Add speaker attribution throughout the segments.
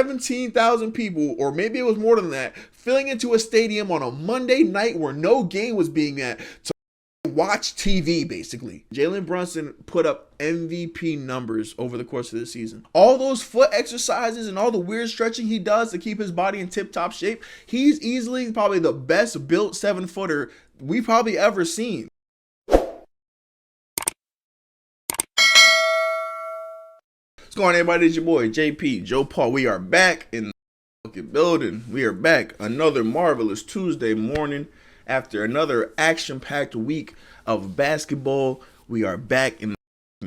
Speaker 1: 17,000 people, or maybe it was more than that, filling into a stadium on a Monday night where no game was being at to watch TV, basically. Jalen Brunson put up MVP numbers over the course of the season. All those foot exercises and all the weird stretching he does to keep his body in tip-top shape, he's easily probably the best built 7-footer we've probably ever seen. What's going on, everybody? It's your boy JP, Joe Paul. We are back in the fucking building. We are back another marvelous Tuesday morning after another action-packed week of basketball. We are back in the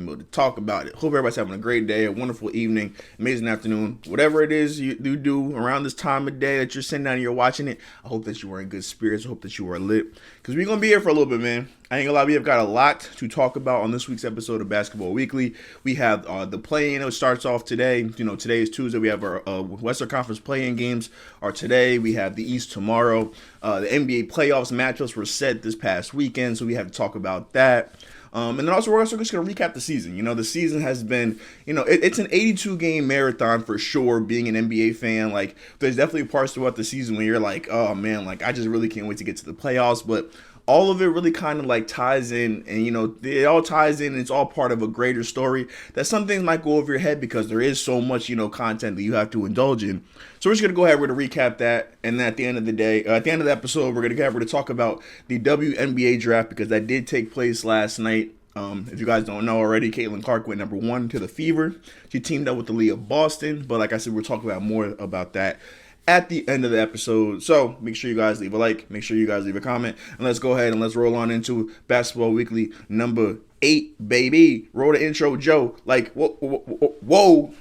Speaker 1: mood to talk about it. Hope everybody's having a great day, a wonderful evening, amazing afternoon, whatever it is you do around this time of day that you're sitting down and you're watching it. I hope that you are in good spirits. I hope that you are lit, because we're gonna be here for a little bit, man. I ain't gonna lie, we have got a lot to talk about on this week's episode of Basketball Weekly. We have the play-in. It starts off today. Today is Tuesday. We have our Western Conference play-in games are today. We have the East tomorrow. The NBA playoffs matchups were set this past weekend, so we have to talk about that. And then also, we're also just going to recap the season. The season has been, it's an 82-game marathon for sure, being an NBA fan. Like, there's definitely parts throughout the season where you're like, oh, man, like, I just really can't wait to get to the playoffs. But all of it really kind of like ties in, and it all ties in, and it's all part of a greater story that some things might go over your head because there is so much, content that you have to indulge in. So we're just going to go ahead, we're going to recap that, and then at the end of the day, at the end of the episode, we're going to talk about the WNBA Draft, because that did take place last night. If you guys don't know already, Caitlin Clark went number 1 to the Fever. She teamed up with the Leah Boston, but like I said, we're talking about more about that at the end of the episode. So make sure you guys leave a like, make sure you guys leave a comment, and let's go ahead and let's roll on into Basketball Weekly number 8, baby. Roll the intro, Joe. Like, whoa.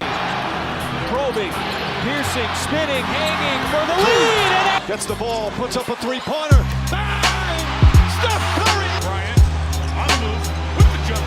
Speaker 2: Probing, piercing, spinning, hanging for the lead. Gets the ball, puts up a three-pointer. Bang! Steph Curry. Bryant on the move with the jump.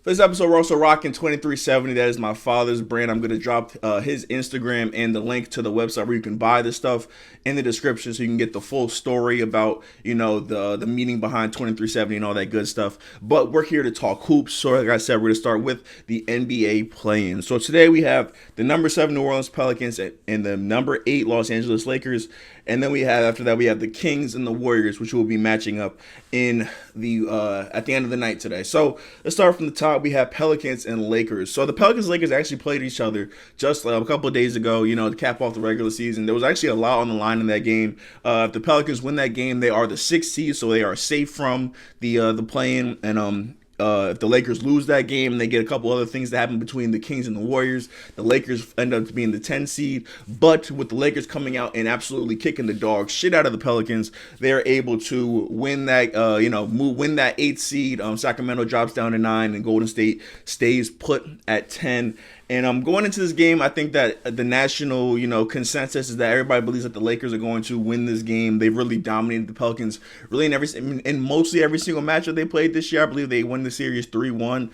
Speaker 1: For this episode, we're also rocking 2370. That is my father's brand. I'm going to drop his Instagram and the link to the website where you can buy this stuff in the description, so you can get the full story about, the meaning behind 2370 and all that good stuff. But we're here to talk hoops. So like I said, we're going to start with the NBA play-in. So today we have the number 7 New Orleans Pelicans and the number 8 Los Angeles Lakers. And then after that, we have the Kings and the Warriors, which will be matching up in the at the end of the night today. So let's start from the top. We have Pelicans and Lakers. So the Pelicans and Lakers actually played each other just a couple of days ago, to cap off the regular season. There was actually a lot on the line in that game. If the Pelicans win that game, they are the 6th seed, so they are safe from the play-in. And if the Lakers lose that game, they get a couple other things that happen between the Kings and the Warriors. The Lakers end up being the 10 seed, but with the Lakers coming out and absolutely kicking the dog shit out of the Pelicans, they're able to win that, win that 8th seed. Sacramento drops down to 9, and Golden State stays put at 10. And I'm going into this game, I think that the national, consensus is that everybody believes that the Lakers are going to win this game. They've really dominated the Pelicans, really in mostly every single matchup they played this year. I believe they won the series 3-1.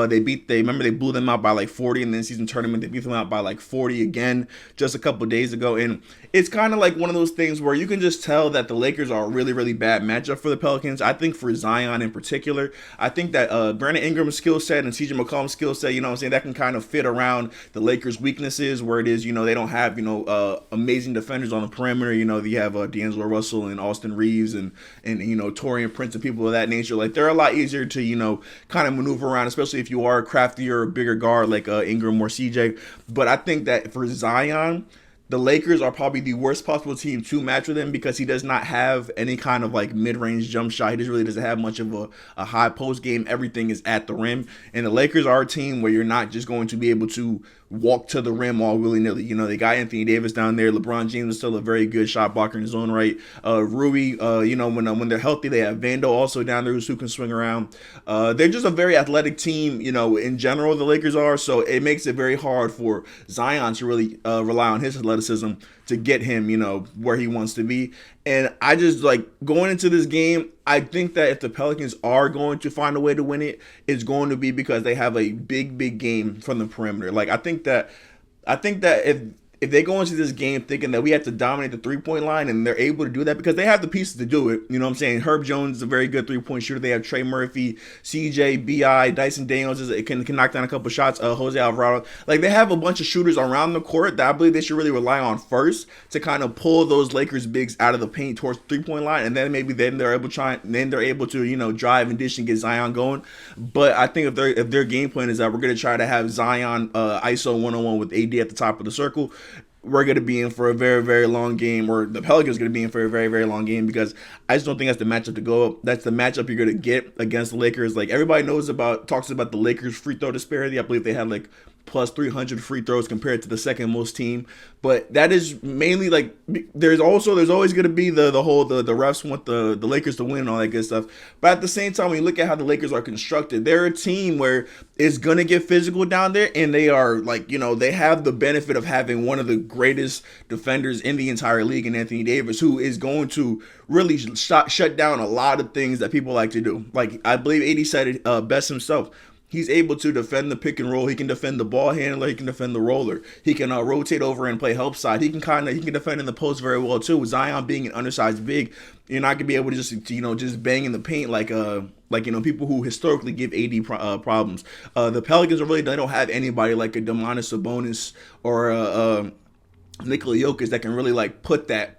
Speaker 1: They blew them out by like 40 in the in-season tournament. They beat them out by like 40 again just a couple days ago. And it's kind of like one of those things where you can just tell that the Lakers are a really, really bad matchup for the Pelicans. I think for Zion in particular, I think that Brandon Ingram's skill set and CJ McCollum's skill set, that can kind of fit around the Lakers' weaknesses, where it is, they don't have, amazing defenders on the perimeter. You have D'Angelo Russell and Austin Reeves and Taurean Prince and people of that nature. Like, they're a lot easier to, kind of maneuver around, especially if you are a craftier, bigger guard like Ingram or CJ. But I think that for Zion, the Lakers are probably the worst possible team to match with him, because he does not have any kind of like mid-range jump shot. He just really doesn't have much of a high post game. Everything is at the rim. And the Lakers are a team where you're not just going to be able to walk to the rim all willy-nilly. They got Anthony Davis down there. LeBron James is still a very good shot blocker in his own right. Rui, when they're healthy, they have Vando also down there who can swing around. They're just a very athletic team, in general, the Lakers are. So it makes it very hard for Zion to really rely on his athleticism to get him, where he wants to be. And I just going into this game, I think that if the Pelicans are going to find a way to win it, it's going to be because they have a big game from the perimeter. I think that if they go into this game thinking that we have to dominate the 3-point line, and they're able to do that because they have the pieces to do it, you know what I'm saying? Herb Jones is a very good 3-point shooter. They have Trey Murphy, CJ, BI, Dyson Daniels can knock down a couple shots, Jose Alvarado. Like, they have a bunch of shooters around the court that I believe they should really rely on first to kind of pull those Lakers bigs out of the paint towards the 3-point line, and then maybe they're able to you know, drive and dish and get Zion going. But I think if their game plan is that we're going to try to have Zion ISO 1-on-1 with AD at the top of the circle, we're going to be in for a very, very long game, or the Pelicans are going to be in for a very, very long game, because I just don't think that's the matchup to go up. That's the matchup you're going to get against the Lakers. Like, everybody talks about the Lakers free throw disparity. I believe they had like plus 300 free throws compared to the second most team. But that is mainly like, there's always going to be the refs want the Lakers to win and all that good stuff. But at the same time, when you look at how the Lakers are constructed, they're a team where it's going to get physical down there, and they are like, you know, they have the benefit of having one of the greatest defenders in the entire league in Anthony Davis, who is going to really shut down a lot of things that people like to do. Like, I believe AD said it best himself. He's able to defend the pick and roll. He can defend the ball handler. He can defend the roller. He can rotate over and play help side. He can defend in the post very well too. Zion being an undersized big, you're not gonna be able to just bang in the paint like people who historically give AD problems. The Pelicans they don't have anybody like a Domantas Sabonis or Nikola Jokic that can really like put that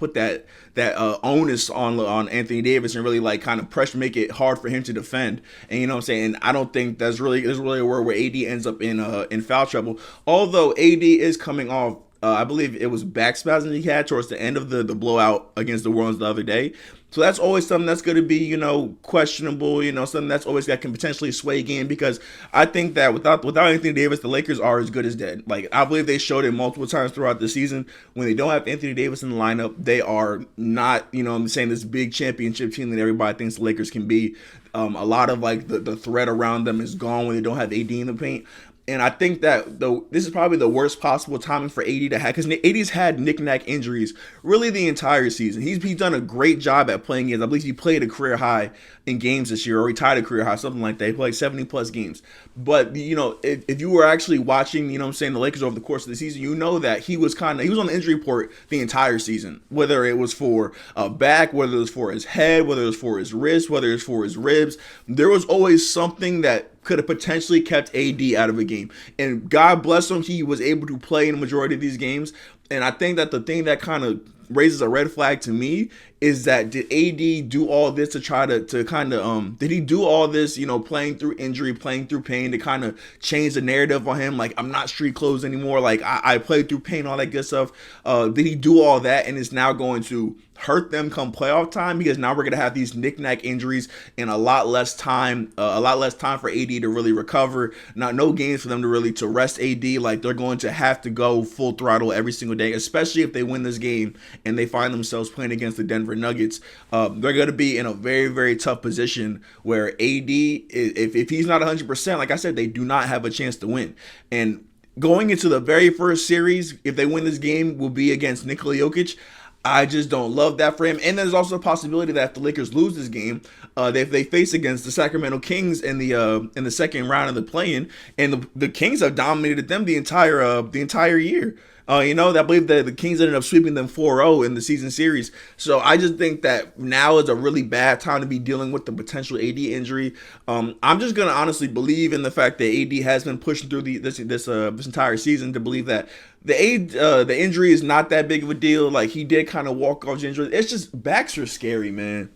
Speaker 1: onus on Anthony Davis and really like kind of pressure, make it hard for him to defend. And you know what I'm saying? And I don't think there's really a world where AD ends up in foul trouble. Although AD is coming off, I believe it was back spasm he had towards the end of the blowout against the Warriors the other day. So that's always something that's going to be, you know, questionable, you know, something that can potentially sway a game, because I think that without Anthony Davis, the Lakers are as good as dead. Like, I believe they showed it multiple times throughout the season. When they don't have Anthony Davis in the lineup, they are not, you know, I'm saying, this big championship team that everybody thinks the Lakers can be. A lot of like the threat around them is gone when they don't have AD in the paint. And I think that this is probably the worst possible timing for AD to have, because AD's had knick-knack injuries really the entire season. He's done a great job at playing games. I believe he played a career high in games this year, or he tied a career high, something like that. He played 70-plus games. But, you know, if you were actually watching, you know what I'm saying, the Lakers over the course of the season, you know that he was on the injury report the entire season, whether it was for a back, whether it was for his head, whether it was for his wrist, whether it was for his ribs. There was always something that could have potentially kept AD out of a game. And God bless him, he was able to play in the majority of these games. And I think that the thing that kind of raises a red flag to me is that did AD do all this to try to kind of did he do all this, you know, playing through injury, playing through pain, to kind of change the narrative on him, like, I'm not street clothes anymore, like I played through pain, all that good stuff? Did he do all that, and it's now going to hurt them come playoff time, because now we're going to have these knick-knack injuries and a lot less time for AD to really recover, no games for them to rest AD. Like, they're going to have to go full throttle every single day, especially if they win this game and they find themselves playing against the Denver Nuggets. They're going to be in a very, very tough position where AD, if he's not 100%, like I said, they do not have a chance to win. And going into the very first series, if they win this game, will be against Nikola Jokic. I just don't love that for him. And there's also a possibility that if the Lakers lose this game, if they face against the Sacramento Kings in the second round of the play-in, and the Kings have dominated them the entire year. I believe that the Kings ended up sweeping them 4-0 in the season series. So I just think that now is a really bad time to be dealing with the potential AD injury. I'm just gonna honestly believe in the fact that AD has been pushing through this entire season, to believe that the injury is not that big of a deal. Like, he did kind of walk off injury. It's just backs are scary, man.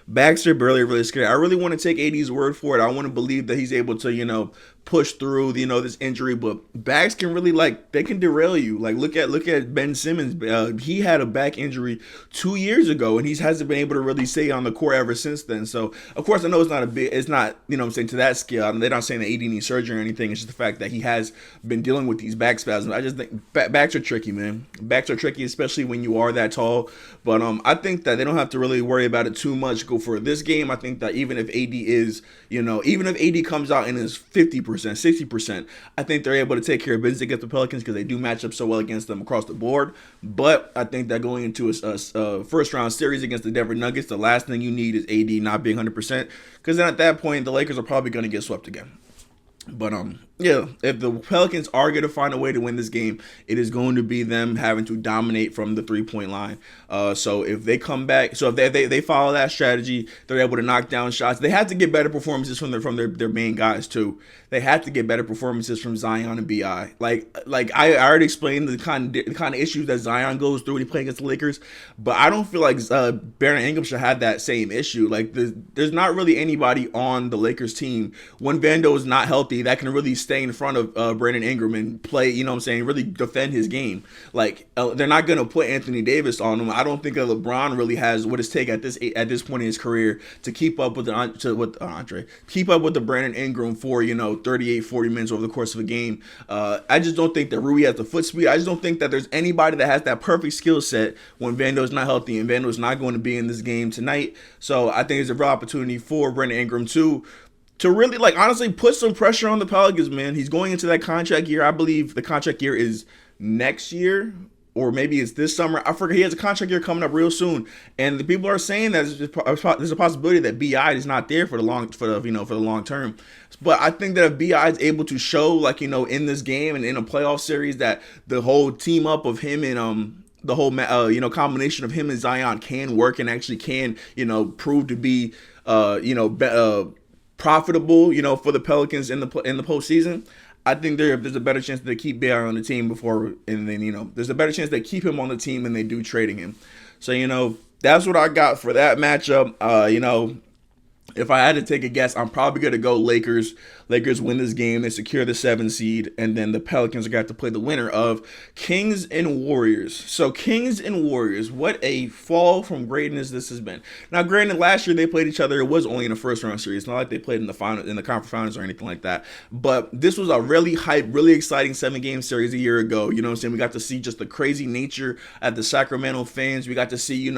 Speaker 1: Backs are really scary. I really want to take AD's word for it. I want to believe that he's able to, push through, this injury, but backs can really, they can derail you. Like, look at Ben Simmons. He had a back injury 2 years ago, and he hasn't been able to really stay on the court ever since then. So, of course, I know it's not, to that scale. They're not saying that AD needs surgery or anything. It's just the fact that he has been dealing with these back spasms. I just think backs are tricky, man. Backs are tricky, especially when you are that tall. But I think that they don't have to really worry about it too much. Go for this game. I think that even if AD is, even if AD comes out and is 50%, 60%, I think they're able to take care of business against the Pelicans, because they do match up so well against them across the board. But I think that going into a first round series against the Denver Nuggets, the last thing you need is AD not being 100%, because then at that point the Lakers are probably going to get swept again. But Yeah, if the Pelicans are going to find a way to win this game, it is going to be them having to dominate from the 3-point line. So if they come back, so if they follow that strategy, they're able to knock down shots. They have to get better performances from their main guys too. They have to get better performances from Zion and Bi. Like I already explained the kind of issues that Zion goes through when he plays against the Lakers, but I don't feel like Baron Ingram should have that same issue. Like there's not really anybody on the Lakers team when Vando is not healthy that can really stay in front of Brandon Ingram and play, you know what I'm saying, really defend his game. Like they're not going to put Anthony Davis on him. I don't think that LeBron really has what it takes at this point in his career to keep up with keep up with the Brandon Ingram for 38, 40 minutes over the course of a game. I just don't think that Rui has the foot speed. I just don't think that there's anybody that has that perfect skill set when Vando's not healthy, and Vando's not going to be in this game tonight. So I think it's a real opportunity for Brandon Ingram to really, like, honestly put some pressure on the Pelicans, man. He's going into that contract year. I believe the contract year is next year, or maybe it's this summer. I forget. He has a contract year coming up real soon, and the people are saying that there's a possibility that Bi is not there for the long term. But I think that if Bi is able to show, in this game and in a playoff series, that the whole team up of him and the whole combination of him and Zion can work and actually can prove to be profitable, for the Pelicans in the postseason, I think there's a better chance that they keep Bi on the team there's a better chance they keep him on the team than they do trading him. So, that's what I got for that matchup. If I had to take a guess, I'm probably going to go Lakers. Lakers win this game. They secure the 7 seed. And then the Pelicans are going to have to play the winner of Kings and Warriors. So Kings and Warriors, what a fall from greatness this has been. Now, granted, last year they played each other. It was only in a first-round series. It's not like they played in the conference finals or anything like that. But this was a really hype, really exciting 7-game series a year ago. You know what I'm saying? We got to see just the crazy nature at the Sacramento fans. We got to see,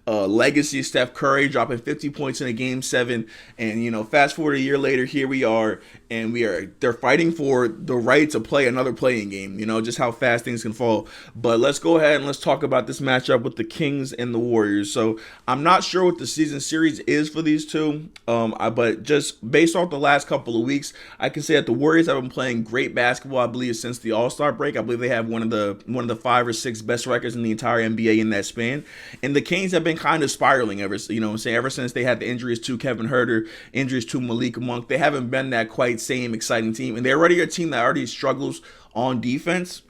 Speaker 1: legacy Steph Curry dropping 50 points in a game 7. And, fast forward a year later, here we are, and they're fighting for the right to play another playing game, just how fast things can fall. But let's go ahead and let's talk about this matchup with the Kings and the Warriors. So I'm not sure what the season series is for these two, but just based off the last couple of weeks, I can say that the Warriors have been playing great basketball, I believe, since the All-Star break. I believe they have one of the 5 or 6 best records in the entire NBA in that span. And the Kings have been kind of spiraling ever since they had the injuries to Kevin Huerter, injuries to Malik Monk. They haven't been that quite same exciting team, and they're already a team that already struggles on defense.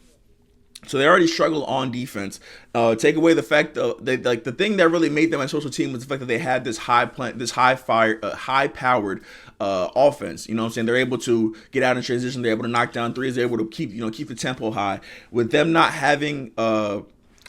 Speaker 1: So they already struggle on defense. Take away the fact the thing that really made them a social team was the fact that they had this high-powered offense. You know what I'm saying? They're able to get out in transition. They're able to knock down threes. They're able to keep the tempo high. With them not having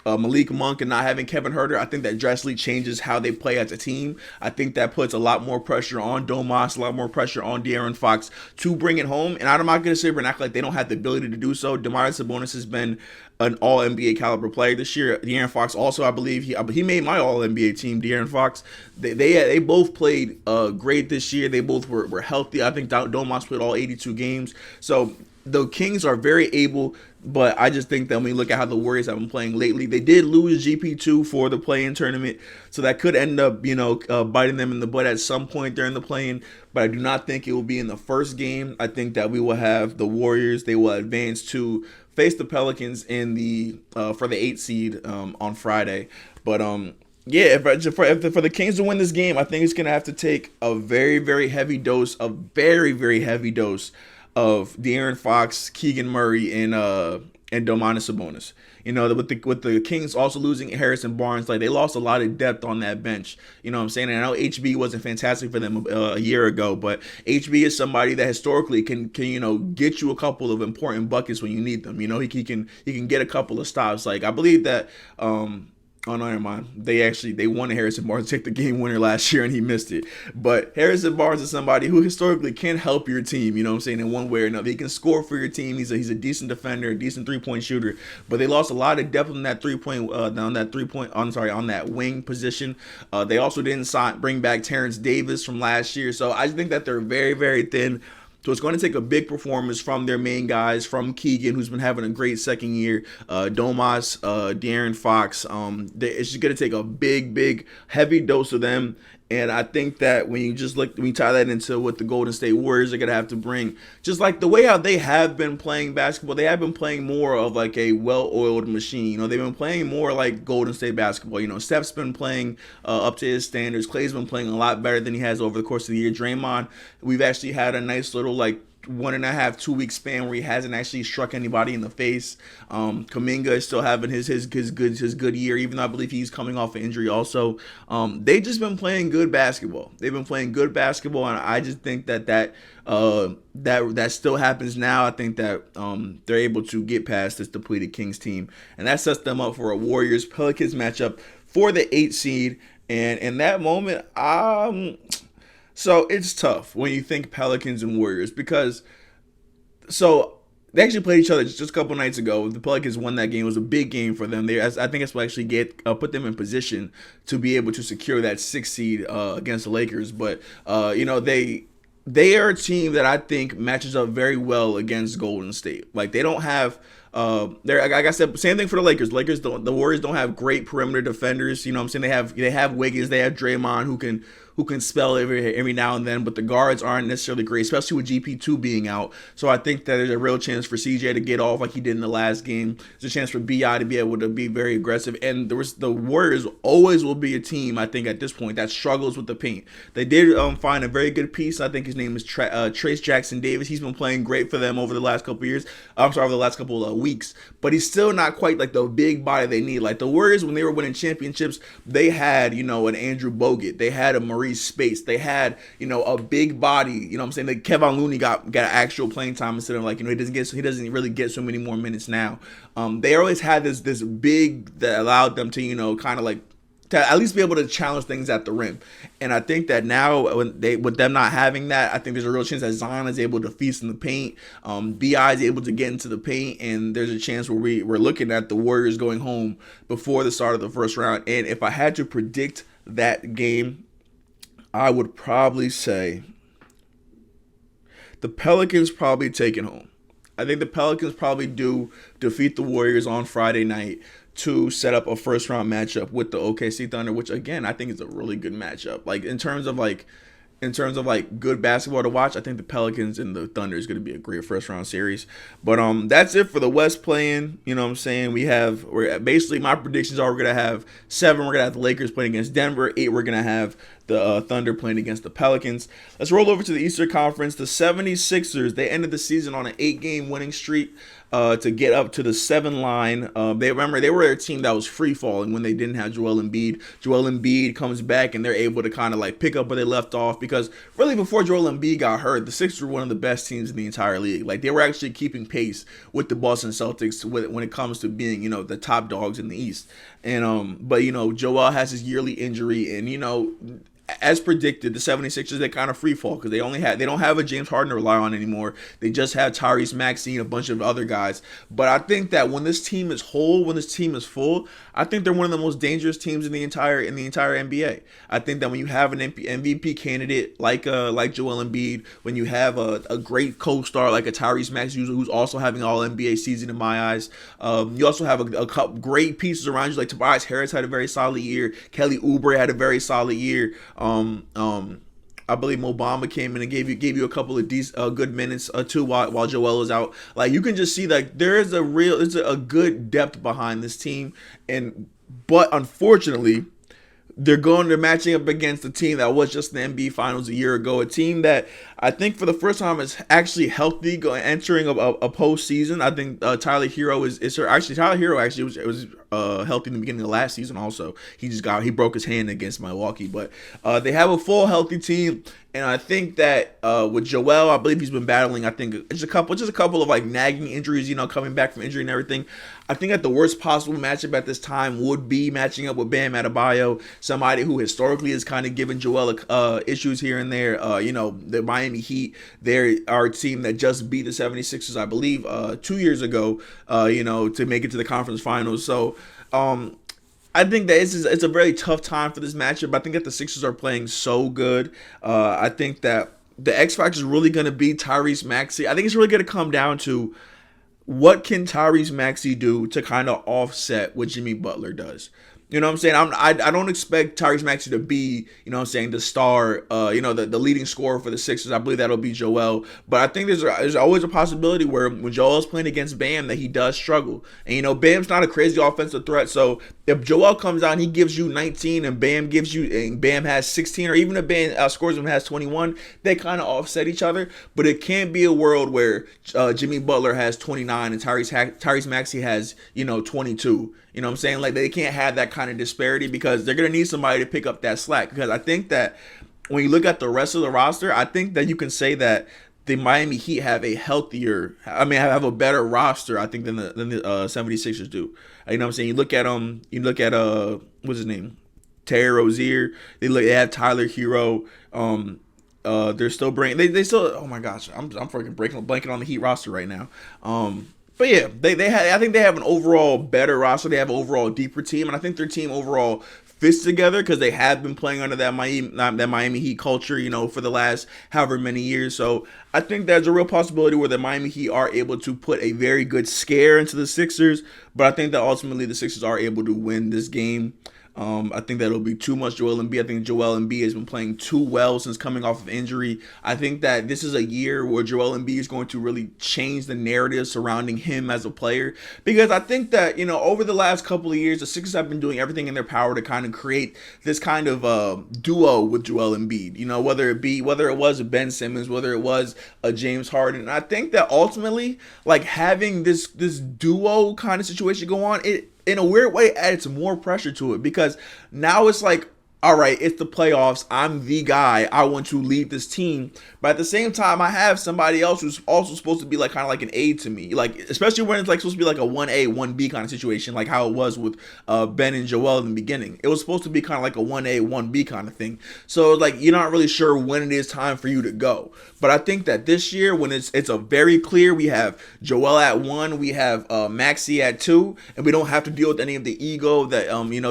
Speaker 1: Malik Monk and not having Kevin Huerter, I think that drastically changes how they play as a team. I think that puts a lot more pressure on Domas, a lot more pressure on De'Aaron Fox to bring it home. And I'm not going to sit here and act like they don't have the ability to do so. Domantas Sabonis has been an all-NBA caliber player this year. De'Aaron Fox also, I believe, he made my all-NBA team. De'Aaron Fox, they both played great this year. They both were healthy. I think Domas played all 82 games. So the Kings are very able, but I just think that when you look at how the Warriors have been playing lately, they did lose GP2 for the play-in tournament, so that could end up, biting them in the butt at some point during the play-in, but I do not think it will be in the first game. I think that we will have the Warriors, they will advance to face the Pelicans in for the 8 seed on Friday. But yeah, for the Kings to win this game, I think it's going to have to take a very, very heavy dose, of De'Aaron Fox, Keegan Murray, and Domantas Sabonis. With the Kings also losing Harrison Barnes, they lost a lot of depth on that bench. You know what I'm saying? And I know HB wasn't fantastic for them a year ago, but HB is somebody that historically can get you a couple of important buckets when you need them. He can get a couple of stops. I believe that oh, no, never mind. They wanted Harrison Barnes to take the game winner last year, and he missed it. But Harrison Barnes is somebody who historically can help your team, in one way or another. He can score for your team. He's a decent defender, a decent three-point shooter. But they lost a lot of depth on that on that wing position. They also didn't bring back Terrence Davis from last year. So I think that they're very, very thin. So it's going to take a big performance from their main guys, from Keegan, who's been having a great second year, Domas, De'Aaron Fox. It's just going to take a big, big, heavy dose of them. And I think that when you tie that into what the Golden State Warriors are going to have to bring, just like the way how they have been playing basketball, they have been playing more of like a well-oiled machine. You know, they've been playing more like Golden State basketball. You know, Steph's been playing up to his standards. Clay's been playing a lot better than he has over the course of the year. Draymond, we've actually had a nice little like 1.5-2 week span where he hasn't actually struck anybody in the face. Kuminga is still having his good year, even though I believe he's coming off an injury also. They've just been playing good basketball. They've been playing good basketball, and I just think that still happens now. I think that they're able to get past this depleted Kings team, and that sets them up for a Warriors Pelicans matchup for the 8th seed. And in that moment, so it's tough when you think Pelicans and Warriors because they actually played each other just a couple nights ago. The Pelicans won that game. It was a big game for them. I think that's what actually put them in position to be able to secure that 6th seed against the Lakers. But they are a team that I think matches up very well against Golden State. Like they don't have. Like I said, same thing for the Lakers. The Warriors don't have great perimeter defenders. You know what I'm saying? They have Wiggins, they have Draymond who can spell every now and then, but the guards aren't necessarily great, especially with GP2 being out. So I think that there's a real chance for CJ to get off like he did in the last game. There's a chance for BI to be able to be very aggressive. And the Warriors always will be a team, I think, at this point that struggles with the paint. They did find a very good piece. I think his name is Trace Jackson Davis. He's been playing great for them over the last couple of years. Over the last couple of weeks. But he's still not quite like the big body they need. Like the Warriors, when they were winning championships, they had, an Andrew Bogut. They had a Maurice Space. They had, a big body. You know what I'm saying? Like Kevon Looney got actual playing time instead of like, he doesn't really get so many more minutes now. They always had this big that allowed them to, kind of like to at least be able to challenge things at the rim. And I think that now with them not having that, I think there's a real chance that Zion is able to feast in the paint. BI is able to get into the paint, and there's a chance where we're looking at the Warriors going home before the start of the first round. And if I had to predict that game, I would probably say the Pelicans probably take it home. I think the Pelicans probably do defeat the Warriors on Friday night to set up a first round matchup with the OKC Thunder, which again I think is a really good matchup. Like in terms of good basketball to watch, I think the Pelicans and the Thunder is going to be a great first round series. But that's it for the West play-in. You know what I'm saying? We're basically, my predictions are we're going to have 7. We're going to have the Lakers playing against Denver. 8. We're going to have the Thunder playing against the Pelicans. Let's roll over to the Eastern Conference. The 76ers, they ended the season on an 8-game winning streak to get up to the 7 line. They were a team that was free falling when they didn't have Joel Embiid. Joel Embiid comes back and they're able to kind of like pick up where they left off, because really before Joel Embiid got hurt, the Sixers were one of the best teams in the entire league. Like they were actually keeping pace with the Boston Celtics when it comes to being, the top dogs in the East. And but Joel has his yearly injury, and as predicted, the 76ers, they kind of free fall because they don't have a James Harden to rely on anymore. They just have Tyrese Maxey and a bunch of other guys. But I think that when this team is whole, when this team is full, I think they're one of the most dangerous teams in the entire NBA. I think that when you have an MVP candidate like Joel Embiid, when you have a great co-star like a Tyrese Maxey who's also having an All-NBA season in my eyes, you also have a couple great pieces around you. Like Tobias Harris had a very solid year. Kelly Oubre had a very solid year. I believe Obama came in and gave you a couple of good minutes too while Joel is out. Like you can just see like there's a good depth behind this team, but unfortunately they're matching up against a team that was just in the NBA Finals a year ago, a team that I think for the first time is actually healthy entering a postseason. I think Tyler Hero Tyler Hero was healthy in the beginning of last season. Also, he broke his hand against Milwaukee, but they have a full healthy team. And I think that with Joel, I believe he's been battling, I think, just a couple of like nagging injuries, coming back from injury and everything. I think that the worst possible matchup at this time would be matching up with Bam Adebayo, somebody who historically has kind of given Joel issues here and there. The Miami Heat, they are a team that just beat the 76ers, I believe, 2 years ago, to make it to the conference finals. So, I think that it's a very tough time for this matchup. I think that the Sixers are playing so good. I think that the X factor is really going to be Tyrese Maxey. I think it's really going to come down to what can Tyrese Maxey do to kind of offset what Jimmy Butler does. You know what I'm saying? I don't expect Tyrese Maxey to be, you know what I'm saying, the star, the leading scorer for the Sixers. I believe that'll be Joel. But I think there's always a possibility where when Joel's playing against Bam that he does struggle. And, Bam's not a crazy offensive threat. So if Joel comes out and he gives you 19 and Bam has 16, or even if Bam outscores him and has 21, they kind of offset each other. But it can't be a world where Jimmy Butler has 29 and Tyrese Maxey has, 22. You know what I'm saying? Like, they can't have that kind of disparity because they're going to need somebody to pick up that slack. Because I think that when you look at the rest of the roster, I think that you can say that the Miami Heat have have a better roster, I think, than the 76ers do. You know what I'm saying? You look at what's his name? Terry Rozier. They have Tyler Hero. They're still bringing. They still. Oh my gosh, I'm freaking blanking on the Heat roster right now. But yeah, I think they have an overall better roster. They have an overall deeper team, and I think their team overall fits together because they have been playing under that Miami Heat culture, for the last however many years. So I think there's a real possibility where the Miami Heat are able to put a very good scare into the Sixers, but I think that ultimately the Sixers are able to win this game. I think that'll be too much Joel Embiid. I think Joel Embiid has been playing too well since coming off of injury. I think that this is a year where Joel Embiid is going to really change the narrative surrounding him as a player, because I think that, over the last couple of years, the Sixers have been doing everything in their power to kind of create this kind of duo with Joel Embiid, whether it was Ben Simmons, whether it was a James Harden. And I think that ultimately, like, having this duo kind of situation go on, it in a weird way adds more pressure to it, because now it's like, all right, it's the playoffs. I'm the guy. I want to lead this team. But at the same time, I have somebody else who's also supposed to be like kind of like an aide to me. Like, especially when it's like supposed to be like a 1A, 1B kind of situation, like how it was with Ben and Joel in the beginning. It was supposed to be kind of like a 1A, 1B kind of thing. So like, you're not really sure when it is time for you to go. But I think that this year, when it's a very clear, we have Joel at 1, we have Maxey at 2, and we don't have to deal with any of the ego that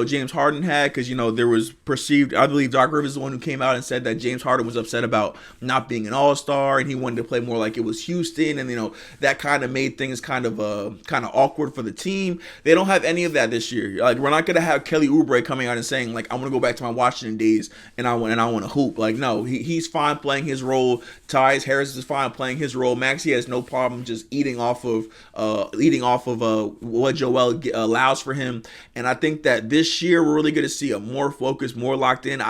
Speaker 1: James Harden had, because there was perceived. I believe Doc Rivers is the one who came out and said that James Harden was upset about not being an all-star, and he wanted to play more like it was Houston, and that kind of made things kind of awkward for the team. They don't have any of that this year. Like, we're not gonna have Kelly Oubre coming out and saying like, I want to go back to my Washington days and I want to hoop. Like, no, he's fine playing his role. Tyus Harris is fine playing his role. Maxey has no problem just eating off of what Joel allows for him. And I think that this year we're really going to see a more focused, more locked in.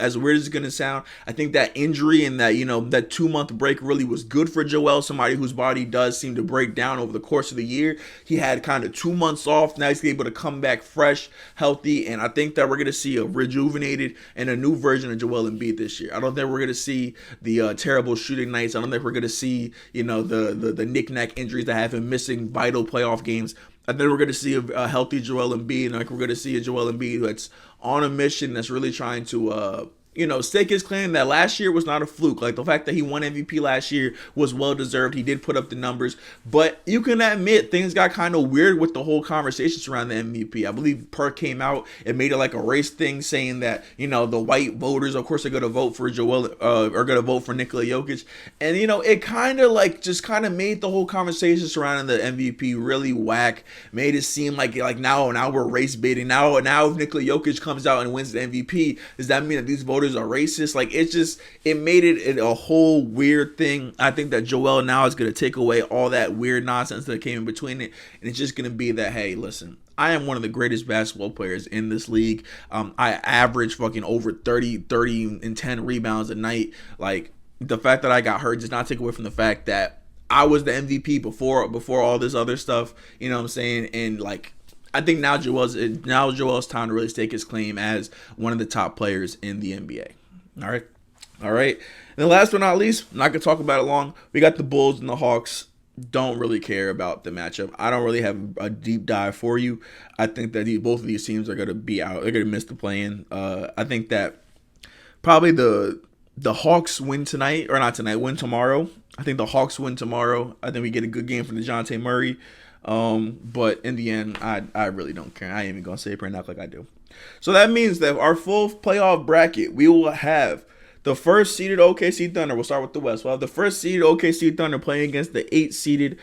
Speaker 1: As weird as it's going to sound, I think that injury and that that 2-month break really was good for Joel, somebody whose body does seem to break down over the course of the year. He had kind of 2 months off. Now he's able to come back fresh, healthy, and I think that we're going to see a rejuvenated and a new version of Joel Embiid this year. I don't think we're going to see the terrible shooting nights. I don't think we're going to see the knick-knack injuries that have him missing vital playoff games. I think we're going to see a healthy Joel Embiid, and we're going to see a Joel Embiid that's on a mission, that's really trying to stake his claim that last year was not a fluke. Like, the fact that he won MVP last year was well deserved. He did put up the numbers, but you can admit things got kind of weird with the whole conversation surrounding the MVP. I believe Perk came out and made it like a race thing, saying that the white voters, of course, are going to vote for are going to vote for Nikola Jokic, and it kind of like just kind of made the whole conversation surrounding the MVP really whack. Made it seem like now we're race baiting. Now if Nikola Jokic comes out and wins the MVP, does that mean that these voters are racist? Like, it made it a whole weird thing. I think that Joel now is going to take away all that weird nonsense that came in between it, and it's just going to be that, hey, listen, I am one of the greatest basketball players in this league. I average fucking over 30 and 10 rebounds a night. Like, the fact that I got hurt does not take away from the fact that I was the MVP before all this other stuff. You know what I'm saying? And like, I think now Joel's time to really stake his claim as one of the top players in the NBA. All right. And then last but not least, I'm not going to talk about it long. We got the Bulls and the Hawks. Don't really care about the matchup. I don't really have a deep dive for you. I think that both of these teams are going to be out. They're going to miss the play-in. I think that probably the Hawks win tonight, or not tonight, win tomorrow. I think the Hawks win tomorrow. I think we get a good game from DeJounte Murray. But in the end, I really don't care. I ain't even gonna say it right now like I do. So that means that our full playoff bracket, we will have the first seeded OKC Thunder. We'll start with the West. We'll have the first seeded OKC Thunder playing against the 8 seeded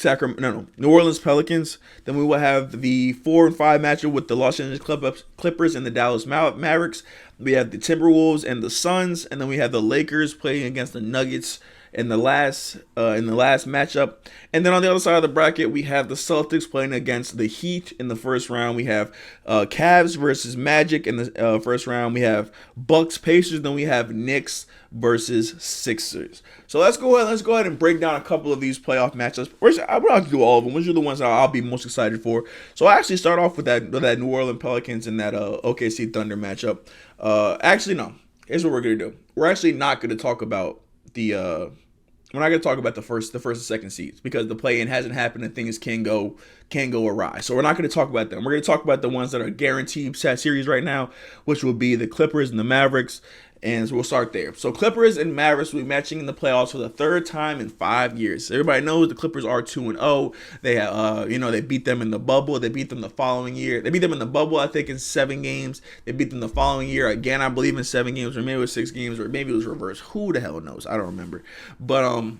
Speaker 1: New Orleans Pelicans. Then we will have the 4 and 5 matchup with the Los Angeles Clippers and the Dallas Mavericks. We have the Timberwolves and the Suns, and then we have the Lakers playing against the Nuggets in the last matchup. And then on the other side of the bracket, we have the Celtics playing against the Heat in the first round. We have Cavs versus Magic in the first round. We have Bucks Pacers. Then we have Knicks versus Sixers. So let's go ahead and break down a couple of these playoff matchups. I would have to do all of them. Which are the ones that I'll be most excited for? So I actually start off with that New Orleans Pelicans and that OKC Thunder matchup. Actually, no. Here's what we're gonna do. We're actually not gonna talk about the we're not going to talk about the first and second seeds because the play-in hasn't happened and things can go awry. So we're not going to talk about them. We're going to talk about the ones that are guaranteed series right now, which will be the Clippers and the Mavericks. And so we'll start there. So Clippers and Mavericks will be matching in the playoffs for the third time in 5 years. Everybody knows the Clippers are 2-0. They they beat them in the bubble. They beat them the following year. They beat them in the bubble, I think, in 7 games. They beat them the following year again, I believe, in 7 games, or maybe it was 6 games, or maybe it was reversed. Who the hell knows? I don't remember. But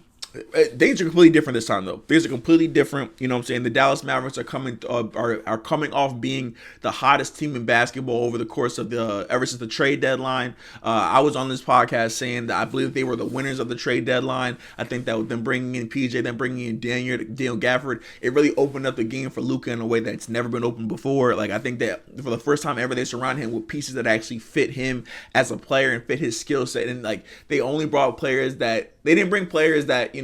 Speaker 1: things are completely different this time, though. Things are completely different. You know what I'm saying? The Dallas Mavericks are coming off being the hottest team in basketball over the course of ever since the trade deadline. I was on this podcast saying that I believe they were the winners of the trade deadline. I think that with them bringing in PJ, them bringing in Daniel Gafford, it really opened up the game for Luka in a way that's never been opened before. Like, I think that for the first time ever, they surround him with pieces that actually fit him as a player and fit his skill set. And like, they only brought players that they didn't bring players that,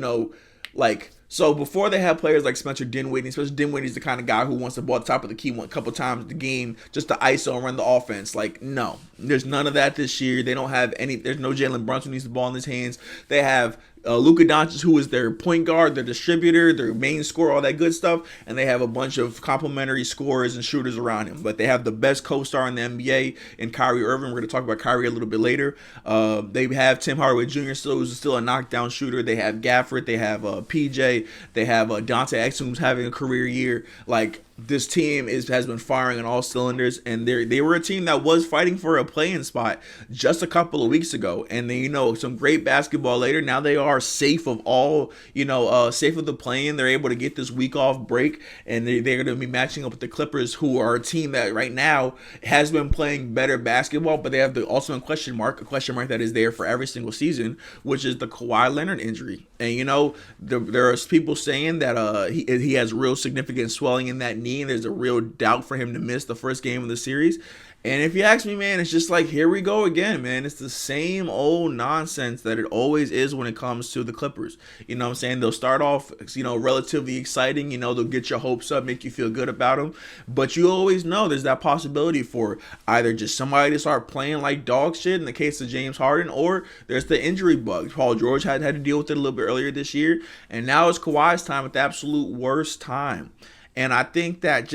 Speaker 1: so before they had players like Spencer Dinwiddie. Spencer Dinwiddie is the kind of guy who wants the ball at the top of the key a couple times in the game just to ISO and run the offense. Like, no, there's none of that this year. They don't have there's no Jalen Brunson who needs the ball in his hands. They have Luka Doncic, who is their point guard, their distributor, their main scorer, all that good stuff. And they have a bunch of complementary scorers and shooters around him. But they have the best co-star in the NBA in Kyrie Irving. We're going to talk about Kyrie a little bit later. They have Tim Hardaway Jr., who's still a knockdown shooter. They have Gafford. They have PJ. They have Dante Exum, who's having a career year. Like, this team has been firing on all cylinders, and they were a team that was fighting for a play-in spot just a couple of weeks ago. And then, some great basketball later. Now they are safe of all, safe of the play-in. They're able to get this week off break, and they're going to be matching up with the Clippers, who are a team that right now has been playing better basketball, but they have a question mark that is there for every single season, which is the Kawhi Leonard injury. And there are people saying that he has real significant swelling in that knee, and there's a real doubt for him to miss the first game of the series. And if you ask me, man, it's just like, here we go again, man. It's the same old nonsense that it always is when it comes to the Clippers. You know what I'm saying? They'll start off, relatively exciting. They'll get your hopes up, make you feel good about them. But you always know there's that possibility for either just somebody to start playing like dog shit in the case of James Harden, or there's the injury bug. Paul George had to deal with it a little bit earlier this year. And now it's Kawhi's time at the absolute worst time. And I think that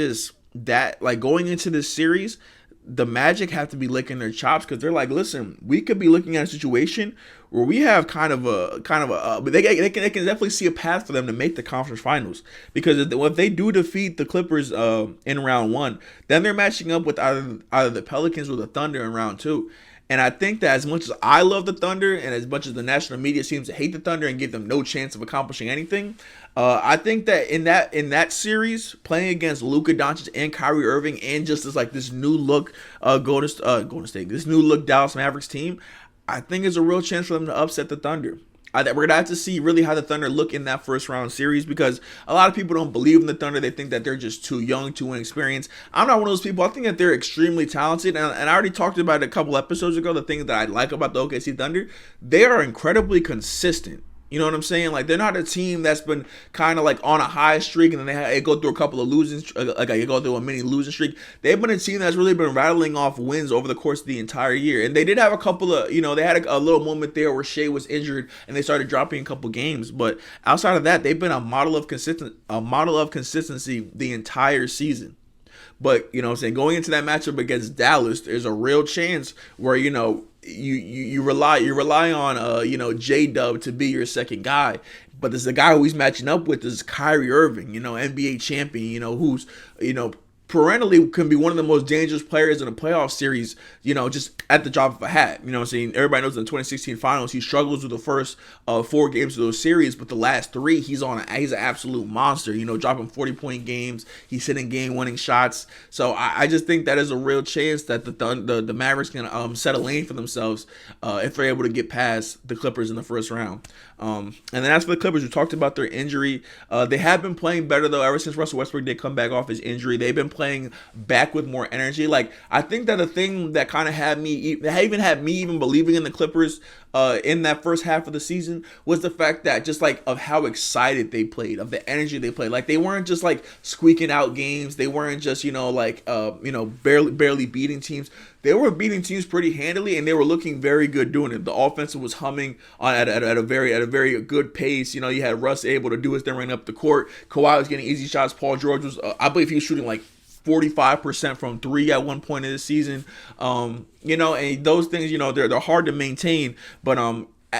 Speaker 1: going into this series, the Magic have to be licking their chops, because they're like, listen, we could be looking at a situation where we have but they can definitely see a path for them to make the conference finals, because if they do defeat the Clippers in round 1, then they're matching up with either the Pelicans or the Thunder in round 2. And I think that as much as I love the Thunder, and as much as the national media seems to hate the Thunder and give them no chance of accomplishing anything, I think that in that series, playing against Luka Doncic and Kyrie Irving, and just as like this new look Golden State, this new look Dallas Mavericks team, I think it's a real chance for them to upset the Thunder. We're going to have to see really how the Thunder look in that first round series, because a lot of people don't believe in the Thunder. They think that they're just too young, too inexperienced. I'm not one of those people. I think that they're extremely talented, and I already talked about it a couple episodes ago, the things that I like about the OKC Thunder. They are incredibly consistent. You know what I'm saying? Like, they're not a team that's been kind of like on a high streak, and then they go through a couple of they go through a mini losing streak. They've been a team that's really been rattling off wins over the course of the entire year. And they did have a couple of, they had a little moment there where Shea was injured and they started dropping a couple games. But outside of that, they've been a model of consistency the entire season. But, going into that matchup against Dallas, there's a real chance where, you rely on J-Dub to be your second guy, but there's a guy who he's matching up with is Kyrie Irving, NBA champion, who's perennially can be one of the most dangerous players in a playoff series, just at the drop of a hat. You know what I'm saying? Everybody knows in the 2016 finals, he struggles with the first 4 games of those series, but the last 3, he's an absolute monster, dropping 40-point games. He's hitting game-winning shots. So I just think that is a real chance that the Mavericks can set a lane for themselves if they're able to get past the Clippers in the first round. And then as for the Clippers, we talked about their injury. They have been playing better, though, ever since Russell Westbrook did come back off his injury. They've been playing back with more energy. Like, I think that the thing that kind of had me even believing in the Clippers in that first half of the season was the fact that just like of how excited they played, of the energy they played. Like, they weren't just like squeaking out games. They weren't just barely beating teams. They were beating teams pretty handily, and they were looking very good doing it. The offense was humming at a very good pace. You had Russ able to do his thing running up the court. Kawhi was getting easy shots. Paul George was, I believe, he was shooting like 45% from 3 at one point in the season. And those things, they're hard to maintain. But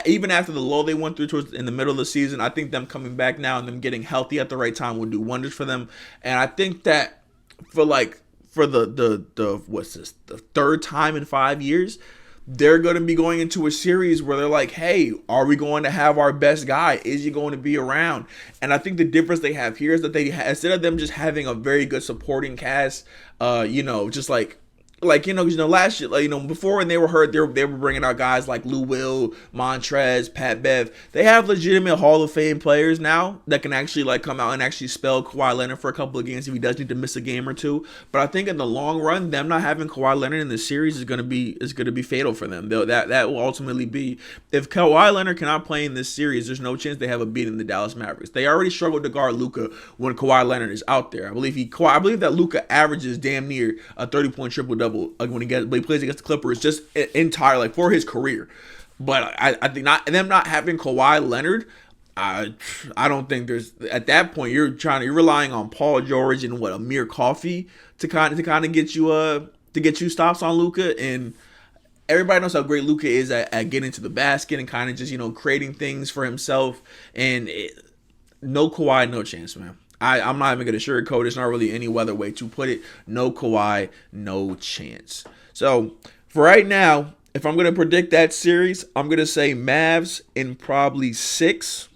Speaker 1: even after the lull they went through towards in the middle of the season, I think them coming back now and them getting healthy at the right time will do wonders for them. And I think that for the what's this, the third time in 5 years, they're going to be going into a series where they're like, hey, are we going to have our best guy? Is he going to be around? And I think the difference they have here is that they, instead of them just having a very good supporting cast, just last year, before when they were hurt, they were bringing out guys like Lou Will, Montrez, Pat Bev. They have legitimate Hall of Fame players now that can actually come out and actually spell Kawhi Leonard for a couple of games if he does need to miss a game or two. But I think in the long run, them not having Kawhi Leonard in the series is going to be fatal for them. That will ultimately be, if Kawhi Leonard cannot play in this series, there's no chance they have a beat in the Dallas Mavericks. They already struggled to guard Luka when Kawhi Leonard is out there. I believe that Luka averages damn near a 30-point triple-double when he plays against the Clippers, just entire for his career. But I think them not having Kawhi Leonard, I don't think there's, at that point you're relying on Paul George and Amir Coffey to kind of get you stops on Luka, and everybody knows how great Luka is at getting to the basket and kind of just creating things for himself. And no Kawhi, no chance, man. I'm not even going to sugarcoat it. It's not really any other way to put it. No Kawhi, no chance. So, for right now, if I'm going to predict that series, I'm going to say Mavs in probably 6.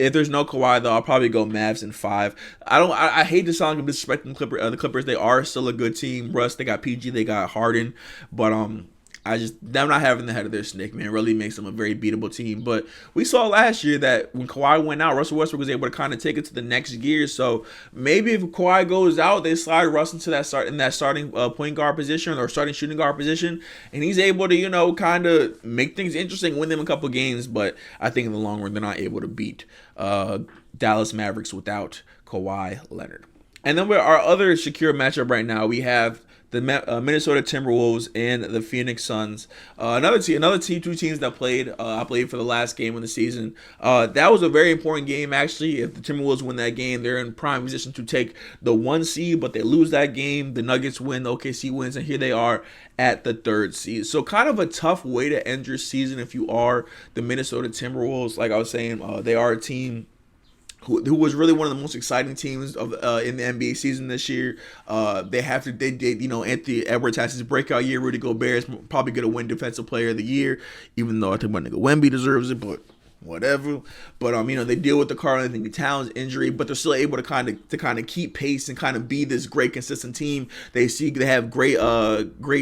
Speaker 1: If there's no Kawhi, though, I'll probably go Mavs in 5. I hate to sound like I'm disrespecting the Clippers. They are still a good team. Russ, they got PG, they got Harden. But them not having the head of their snake, man, really makes them a very beatable team. But we saw last year that when Kawhi went out, Russell Westbrook was able to kind of take it to the next gear. So maybe if Kawhi goes out, they slide Russ into that starting point guard position or starting shooting guard position, and he's able to kind of make things interesting, win them a couple games. But I think in the long run, they're not able to beat Dallas Mavericks without Kawhi Leonard. And then with our other secure matchup right now, we have the Minnesota Timberwolves and the Phoenix Suns. Two teams that played, I believe, for the last game of the season. That was a very important game, actually. If the Timberwolves win that game, they're in prime position to take the 1 seed, but they lose that game. The Nuggets win, the OKC wins, and here they are at the 3rd seed. So kind of a tough way to end your season if you are the Minnesota Timberwolves. Like I was saying, they are a team who was really one of the most exciting teams of in the NBA season this year. Anthony Edwards has his breakout year. Rudy Gobert is probably going to win Defensive Player of the Year, even though I think my nigga Wemby deserves it, but whatever. But they deal with the Karl-Anthony Towns injury, but they're still able to kind of keep pace and kind of be this great consistent team. They have great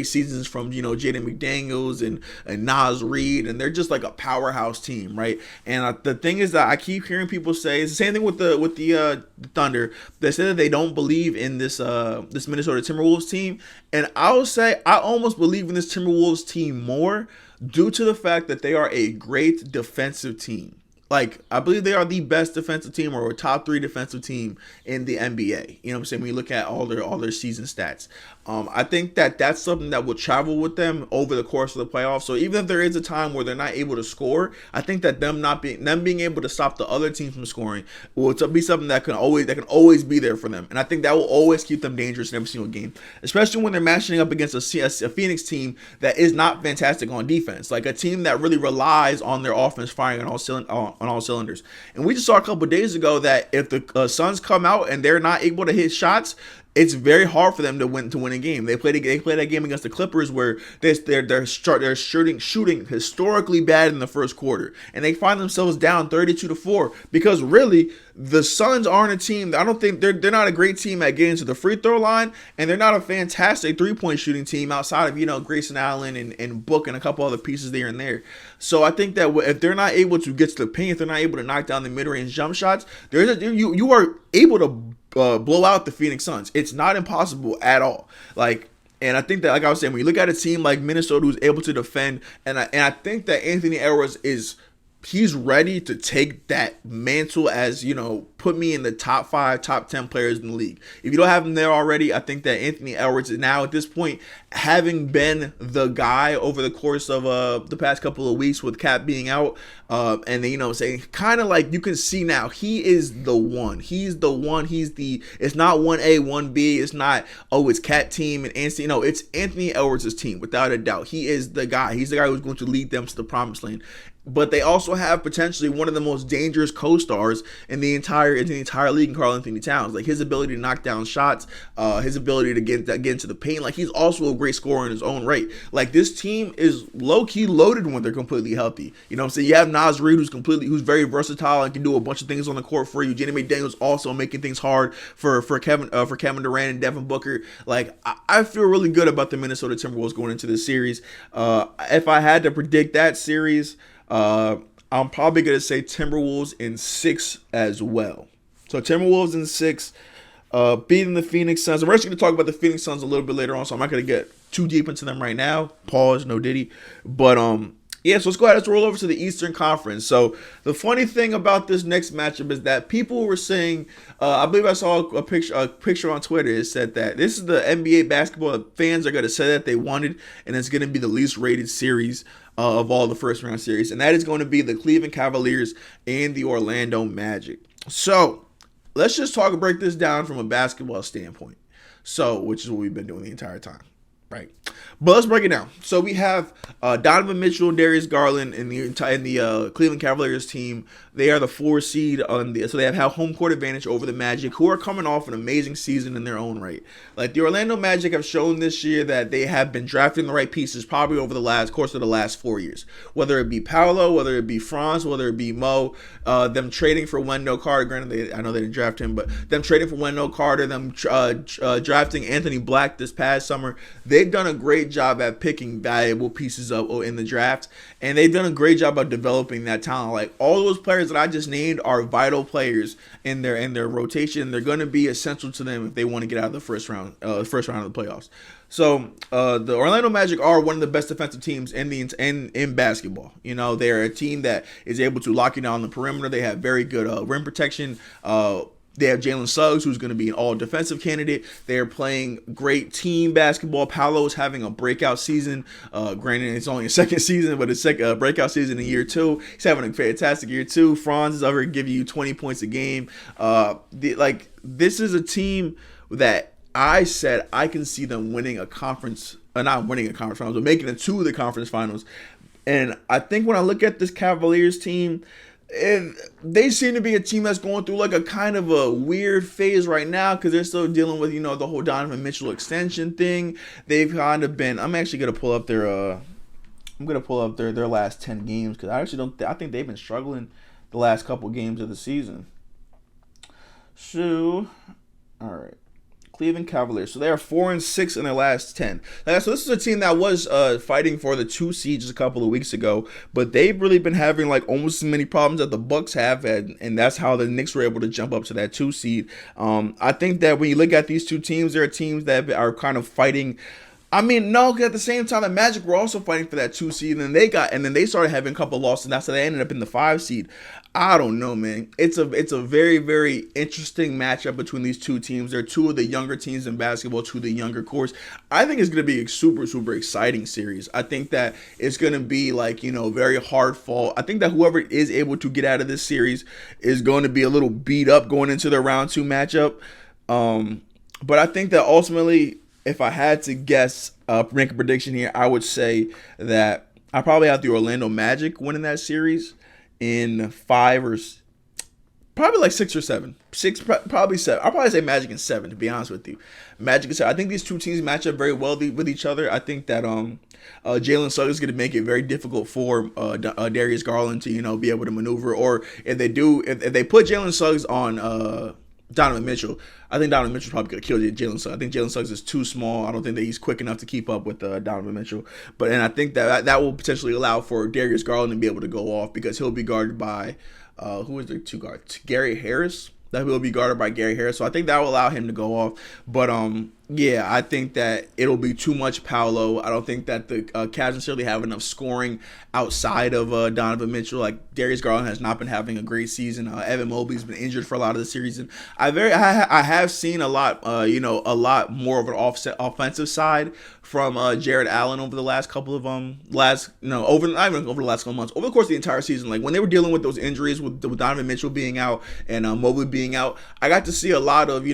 Speaker 1: seasons from Jaden McDaniels and Naz Reid, and they're just like a powerhouse team, right? And the thing is that I keep hearing people say it's the same thing with the Thunder. They say that they don't believe in this Minnesota Timberwolves team, and I will say I almost believe in this Timberwolves team more, due to the fact that they are a great defensive team. I believe they are the best defensive team or a top 3 defensive team in the NBA. You know what I'm saying? When you look at all their season stats. I think that's something that will travel with them over the course of the playoffs. So even if there is a time where they're not able to score, I think that them being able to stop the other team from scoring will be something that can always be there for them. And I think that will always keep them dangerous in every single game, especially when they're matching up against a Phoenix team that is not fantastic on defense, like a team that really relies on their offense firing on all cylinders. And we just saw a couple of days ago that if the Suns come out and they're not able to hit shots, it's very hard for them to win a game. They played that game against the Clippers where they're shooting historically bad in the first quarter, and they find themselves down 32-4 because really the Suns aren't a team. I don't think they're not a great team at getting to the free throw line, and they're not a fantastic 3-point shooting team outside of Grayson Allen and Book and a couple other pieces there and there. So I think that if they're not able to get to the paint, if they're not able to knock down the mid-range jump shots, you are able to blow out the Phoenix Suns. It's not impossible at all. And I think that, like I was saying, when you look at a team like Minnesota who's able to defend, and I think that Anthony Edwards he's ready to take that mantle as, put me in the top 5, top 10 players in the league. If you don't have him there already, I think that Anthony Edwards is now at this point, having been the guy over the course of the past couple of weeks with Cat being out, and then, saying kind of like you can see now, he is the one. He's the one. It's not 1A, 1B. It's not, it's Cat team and Anthony. No, it's Anthony Edwards' team, without a doubt. He is the guy. He's the guy who's going to lead them to the promised land. But they also have potentially one of the most dangerous co-stars in the entire league in Karl Anthony Towns. Like, his ability to knock down shots, his ability to get into the paint. Like, he's also a great scorer in his own right. Like, this team is low-key loaded when they're completely healthy. You know what I'm saying? You have Naz Reid, who's very versatile and can do a bunch of things on the court for you. Jenny McDaniels also making things hard for Kevin Durant and Devin Booker. Like, I feel really good about the Minnesota Timberwolves going into this series. If I had to predict that series, I'm probably going to say Timberwolves in 6 as well. So Timberwolves in 6, beating the Phoenix Suns. We're actually going to talk about the Phoenix Suns a little bit later on, so I'm not going to get too deep into them right now. Pause, no diddy. But yeah, so let's go ahead. Let's roll over to the Eastern Conference. So the funny thing about this next matchup is that people were saying, I believe I saw a picture on Twitter. It said that this is the NBA basketball fans are going to say that they wanted, and it's going to be the least rated series of all the first round series, and that is going to be the Cleveland Cavaliers and the Orlando Magic. So let's just break this down from a basketball standpoint. So, which is what we've been doing the entire time, right? But let's break it down. So we have Donovan Mitchell and Darius Garland in the Cleveland Cavaliers team. They are the 4 seed so they have home court advantage over the Magic, who are coming off an amazing season in their own right. Like, the Orlando Magic have shown this year that they have been drafting the right pieces probably over the course of the last 4 years. Whether it be Paolo, whether it be Franz, whether it be Mo, them trading for Wendell Carter. Granted, I know they didn't draft him, but them trading for Wendell Carter, them drafting Anthony Black this past summer. They've done a great job at picking valuable pieces up in the draft, and they've done a great job of developing that talent. Like, all those players that I just named are vital players in their rotation. They're going to be essential to them if they want to get out of the first round of the playoffs. So the Orlando Magic are one of the best defensive teams in basketball. They're a team that is able to lock you down on the perimeter. They have very good rim protection. They have Jalen Suggs, who's going to be an all-defensive candidate. They're playing great team basketball. Paolo is having a breakout season. Granted, it's only a second season, but it's a breakout season in year 2. He's having a fantastic year 2. Franz is over giving you 20 points a game. This is a team that I said I can see them winning a conference, not winning a conference finals, but making it to the conference finals. And I think when I look at this Cavaliers team, and they seem to be a team that's going through like a kind of a weird phase right now because they're still dealing with, the whole Donovan Mitchell extension thing. They've kind of been, I'm actually going to pull up their last 10 games because I think they've been struggling the last couple games of the season. So, all right. Cleveland Cavaliers. So they are 4-6 in their last 10. So this is a team that was fighting for the 2 seed just a couple of weeks ago, but they've really been having like almost as many problems that the Bucks have, and that's how the Knicks were able to jump up to that 2 seed. I think that when you look at these two teams, there are teams that are kind of fighting. I mean, no, because at the same time, the Magic were also fighting for that 2 seed, and then they started having a couple of losses, and that's how they ended up in the 5 seed. I don't know, man. It's a very, very interesting matchup between these two teams. They're 2 of the younger teams in basketball, 2 of the younger cores. I think it's going to be a super, super exciting series. I think that it's going to be like, very hard fought. I think that whoever is able to get out of this series is going to be a little beat up going into their round 2 matchup. But I think that ultimately, if I had to guess, make a prediction here, I would say that I probably have the Orlando Magic winning that series in 5 or Probably like 6 or 7. Probably 7. I'll probably say Magic in 7, to be honest with you. Magic in 7. I think these two teams match up very well with each other. I think that Jalen Suggs is going to make it very difficult for Darius Garland to be able to maneuver. Or if they do, if they put Jalen Suggs on Donovan Mitchell, I think Donovan Mitchell's probably going to kill Jalen Suggs. I think Jalen Suggs is too small. I don't think that he's quick enough to keep up with Donovan Mitchell. And I think that will potentially allow for Darius Garland to be able to go off because he'll be guarded by who is the two guards? Gary Harris. That will be guarded by Gary Harris. So I think that will allow him to go off. But yeah, I think that it'll be too much Paolo. I don't think that the Cavs necessarily have enough scoring outside of Donovan Mitchell. Like Darius Garland has not been having a great season. Evan Mobley's been injured for a lot of the series. And I have seen a lot more of an offensive side from Jared Allen over the last couple of not even over the last couple of months, over the course of the entire season. Like when they were dealing with those injuries with Donovan Mitchell being out and Mobley being out, I got to see a lot of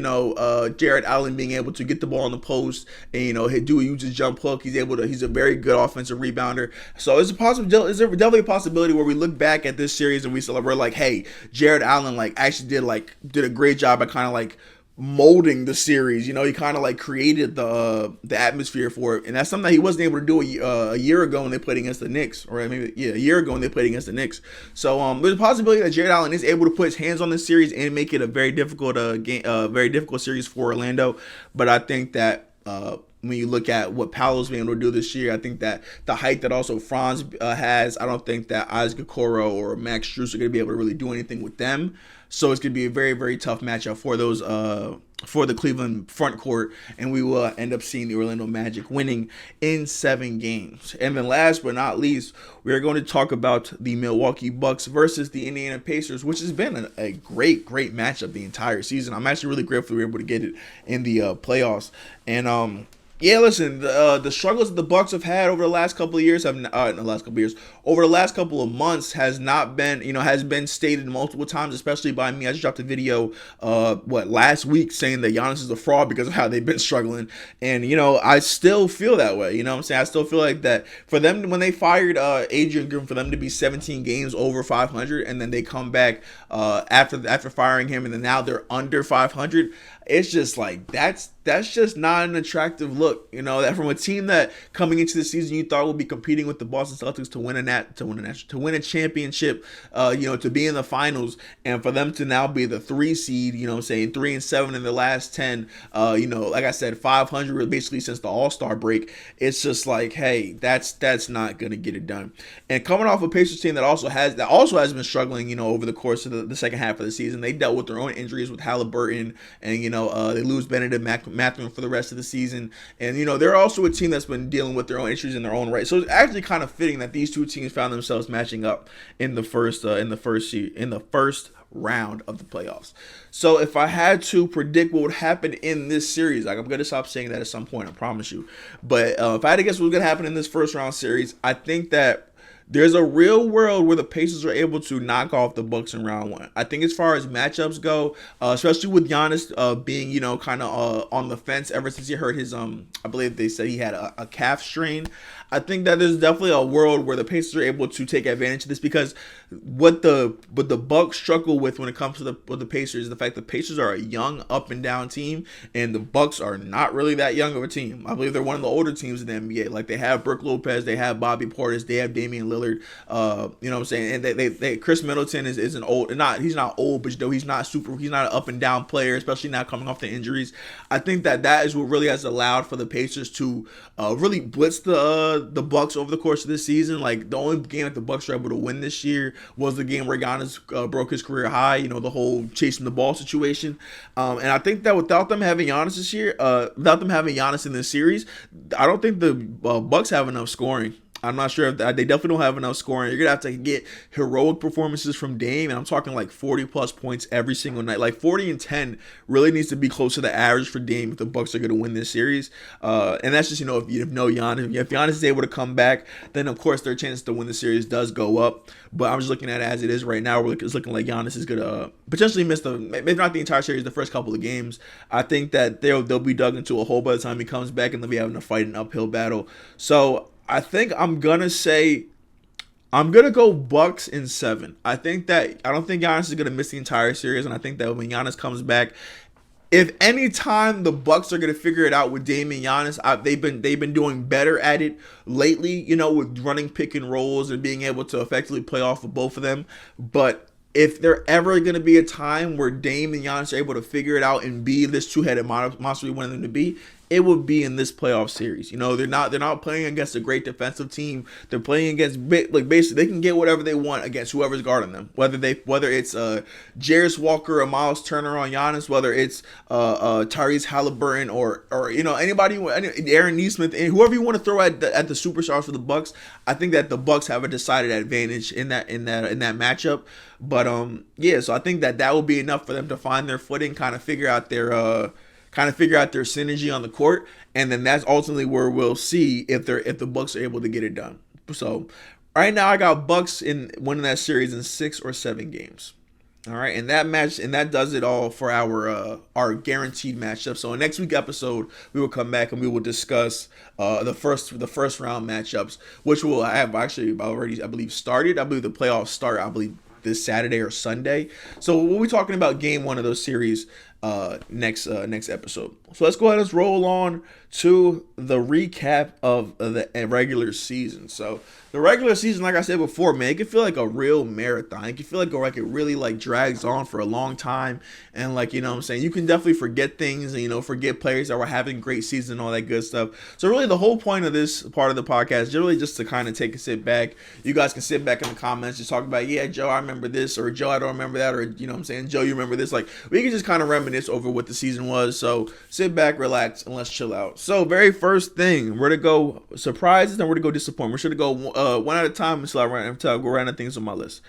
Speaker 1: Jared Allen being able to get the ball on the post and use his jump hook. He's a very good offensive rebounder. So is there definitely a possibility where we look back at this series and we're like, hey, Jared Allen actually did a great job at kind of molding the series. He kind of created the atmosphere for it, and that's something that he wasn't able to do a year ago when they played against the Knicks, or maybe a year ago when they played against the Knicks. So there's a possibility that Jared Allen is able to put his hands on this series and make it a very difficult very difficult series for Orlando. But I think that when you look at what Paolo's been able to do this year, I think that the height that also Franz has, I don't think that Isaac Okoro or Max Strus are going to be able to really do anything with them. So it's going to be a very, very tough matchup for those for the Cleveland front court, and we will end up seeing the Orlando Magic winning in 7 games. And then last but not least, we are going to talk about the Milwaukee Bucks versus the Indiana Pacers, which has been a great matchup the entire season. I'm actually really grateful we were able to get it in the playoffs. And yeah, listen, the struggles that the Bucks have had over the last couple of years over the last couple of months has not been, has been stated multiple times, especially by me. I just dropped a video, last week saying that Giannis is a fraud because of how they've been struggling. And, I still feel that way. I still feel like that for them, when they fired Adrian Griffin, for them to be 17 games over 500, and then they come back after firing him, and then now they're under 500. It's just that's just not an attractive look, that from a team that coming into the season you thought would be competing with the Boston Celtics to win a championship, to be in the finals, and for them to now be the 3 seed, 3-7 in the last 10, like I said, 500 basically since the All-Star break. It's just hey, that's not gonna get it done. And coming off a Pacers team that also has been struggling, over the course of the second half of the season, they dealt with their own injuries with Halliburton, and they lose Benedict Mathurin for the rest of the season, and they're also a team that's been dealing with their own issues in their own right. So it's actually kind of fitting that these two teams found themselves matching up in the first round of the playoffs. So if I had to predict what would happen in this series, I'm going to stop saying that at some point, I promise you. But if I had to guess what's going to happen in this first round series, I think that there's a real world where the Pacers are able to knock off the Bucks in round 1. I think as far as matchups go, especially with Giannis being, kind of on the fence ever since he hurt his, I believe they said he had a calf strain. I think that there's definitely a world where the Pacers are able to take advantage of this, because what the Bucks struggle with when it comes to the Pacers is the fact that the Pacers are a young up and down team, and the Bucks are not really that young of a team. I believe they're one of the older teams in the NBA. Like, they have Brook Lopez, they have Bobby Portis, they have Damian Lillard. You know what I'm saying? And they Chris Middleton is an old, he's not old, but he's not an up and down player, especially now coming off the injuries. I think that is what really has allowed for the Pacers to really blitz the Bucks over the course of this season. Like, the only game that the Bucks were able to win this year was the game where Giannis broke his career high, the whole chasing the ball situation. And I think that without them having Giannis this year, without them having Giannis in this series, I don't think the Bucks have enough scoring. I'm not sure if they definitely don't have enough scoring. You're going to have to get heroic performances from Dame, and I'm talking 40-plus points every single night. 40 and 10 really needs to be close to the average for Dame if the Bucks are going to win this series. And that's just, if Giannis, if Giannis is able to come back, then of course their chance to win the series does go up. But I'm just looking at it as it is right now. It's looking like Giannis is going to potentially miss maybe not the entire series, the first couple of games. I think that they'll be dug into a hole by the time he comes back, and they'll be having to fight an uphill battle. So I think I'm going to say I'm gonna go Bucks in 7. I don't think Giannis is gonna miss the entire series, and I think that when Giannis comes back, if any time the Bucks are gonna figure it out with Dame and Giannis, they've been doing better at it lately. With running pick and rolls and being able to effectively play off of both of them. But if there ever going to be a time where Dame and Giannis are able to figure it out and be this two-headed monster we want them to be, it would be in this playoff series. They're not playing against a great defensive team. They're playing against basically they can get whatever they want against whoever's guarding them. Whether it's Jarris Walker or Miles Turner on Giannis, whether it's Tyrese Halliburton or anybody, Aaron Nesmith, and whoever you want to throw at the superstars for the Bucks. I think that the Bucks have a decided advantage in that matchup. But so I think that will be enough for them to find their footing, kind of figure out their synergy on the court, and then that's ultimately where we'll see if the Bucks are able to get it done. So right now I got Bucks in winning that series in 6 or 7 games. All right, and that does it all for our guaranteed matchup. So in next week's episode, we will come back and we will discuss the first round matchups, which will have actually already, I believe, started. I believe the playoffs start, this Saturday or Sunday. So we'll be talking about game 1 of those series next episode. So let's go ahead and roll on to the recap of the regular season. So the regular season, like I said before, man, it can feel like a real marathon. It can feel like it really drags on for a long time, and you can definitely forget things and forget players that were having great seasons and all that good stuff. So really the whole point of this part of the podcast is really just to kind of take a sit back. You guys can sit back in the comments, just talk about, yeah, Joe, I remember this, or Joe, I don't remember that, or Joe, you remember this. We can just kind of reminisce over what the season was. So sit back, relax, and let's chill out. So very first thing, we're to go surprises and we're to go disappointment. We're going to go one at a time until I go random things on my list.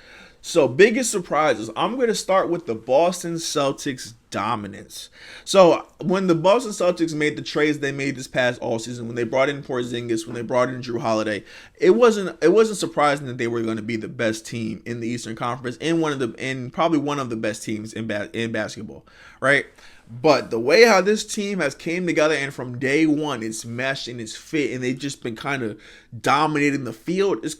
Speaker 1: So biggest surprises, I'm going to start with the Boston Celtics dominance. So when the Boston Celtics made the trades they made this past all season, when they brought in Porzingis, when they brought in Drew Holiday, it wasn't surprising that they were going to be the best team in the Eastern Conference and probably one of the best teams in basketball, right? But the way how this team has came together, and from day one it's meshed and it's fit, and they've just been kind of dominating the field, it's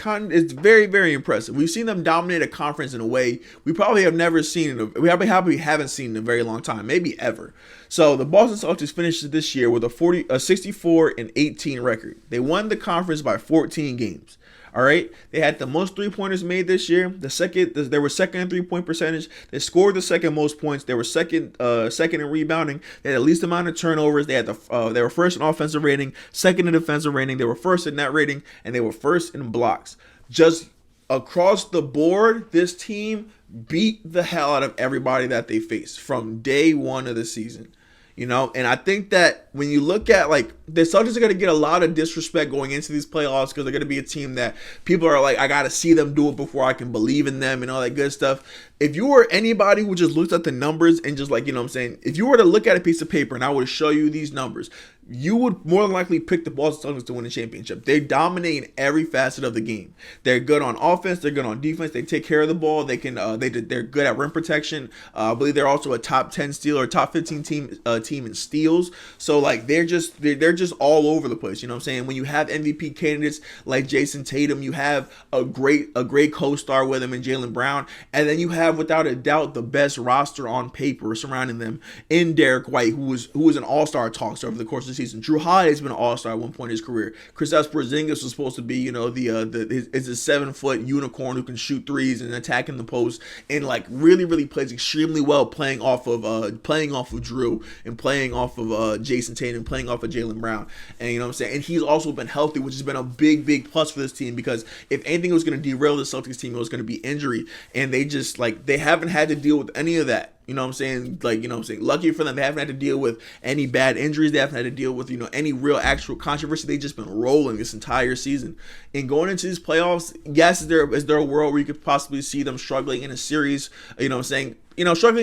Speaker 1: very, very impressive. We've seen them dominate a conference in a way we probably have never seen. We haven't seen in a very long time, maybe ever. So the Boston Celtics finished this year with a 64-18 record. They won the conference by 14 games. All right, they had the most 3-pointers made this year. They were second in 3-point percentage. They scored the second most points. They were second in rebounding. They had the least amount of turnovers. They were first in offensive rating, second in defensive rating. They were first in net rating, and they were first in blocks. Just across the board, this team beat the hell out of everybody that they faced from day one of the season. And I think that when you look at the Celtics are going to get a lot of disrespect going into these playoffs because they're going to be a team that people are I got to see them do it before I can believe in them and all that good stuff. If you were anybody who just looked at the numbers and just if you were to look at a piece of paper and I were to show you these numbers, you would more than likely pick the Boston Celtics to win the championship. They dominate in every facet of the game. They're good on offense. They're good on defense. They take care of the ball. They're good at rim protection. I believe they're also a top 10 steal or top 15 team in steals. So they're just all over the place. When you have MVP candidates like Jason Tatum, you have a great co-star with him in Jalen Brown, and then you have without a doubt the best roster on paper surrounding them in Derek White, who was an all-star talks over the course of the season. Drew Holiday has been an all-star at one point in his career. Kristaps Porzingis was supposed to be, is a 7-foot unicorn who can shoot threes and attack in the post, and really, really plays extremely well playing off of Drew and playing off of Jason Tatum, playing off of Jalen Brown, and and he's also been healthy, which has been a big, big plus for this team, because if anything was going to derail the Celtics team, it was going to be injury, and they just they haven't had to deal with any of that. Lucky for them, they haven't had to deal with any bad injuries. They haven't had to deal with, any real actual controvery. They've just been rolling this entire season. And going into these playoffs, yes, is there a world where you could possibly see them struggling in a series, struggling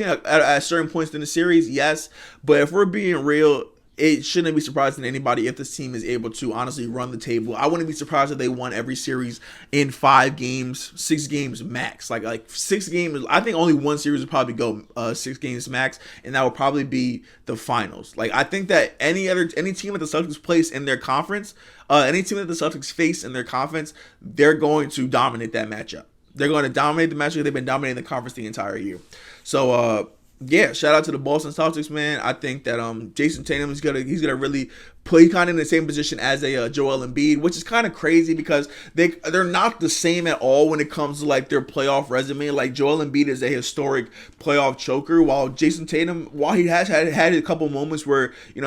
Speaker 1: at certain points in the series? Yes. But if we're being real, it shouldn't be surprising to anybody if this team is able to honestly run the table. I wouldn't be surprised if they won every series in 5 games, 6 games max. Like 6 games. I think only one series would probably go 6 games max, and that would probably be the finals. Like I think that any team that the Celtics place in their conference, any team that the Celtics face in their conference, they're going to dominate that matchup. They're going to dominate the matchup. They've been dominating the conference the entire year. So yeah, shout out to the Boston Celtics, man. I think that Jason Tatum is gonna really play kind of in the same position as a Joel Embiid, which is kind of crazy because they're not the same at all when it comes to like their playoff resume. Like Joel Embiid is a historic playoff choker, while Jason Tatum, while he has had a couple moments where he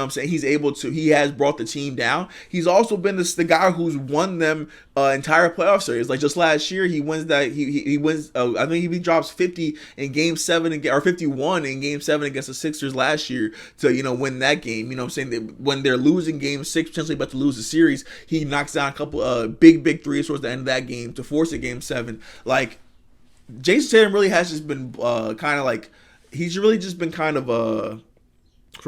Speaker 1: has brought the team down. He's also been the guy who's won them entire playoff series. Like just last year, he wins that he wins. I think he drops 50 in Game 7 or 51 in Game 7 against the Sixers last year to win that game. When they're losing Game 6, potentially about to lose the series, he knocks down a couple big threes towards the end of that game to force a Game 7. Like Jason Tatum really has just been kind of like he's really just been kind of what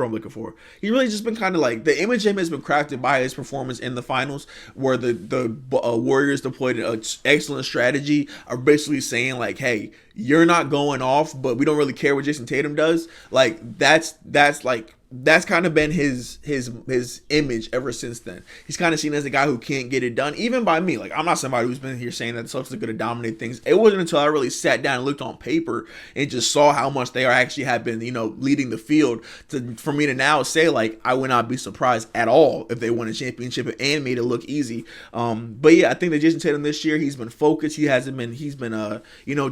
Speaker 1: I'm looking for. He really just been kind of like the image of him has been crafted by his performance in the finals, where the Warriors deployed an excellent strategy, are basically saying like, hey, you're not going off, but we don't really care what Jason Tatum does. Like that's kind of been his image ever since then. He's kind of seen as a guy who can't get it done, even by me. Like I'm not somebody who's been here saying that the Celtics are going to dominate things. It wasn't until I really sat down and looked on paper and just saw how much they have been, leading the field for me to now say like I would not be surprised at all if they won a championship and made it look easy. But yeah, I think that Jason Tatum this year, he's been focused. He's been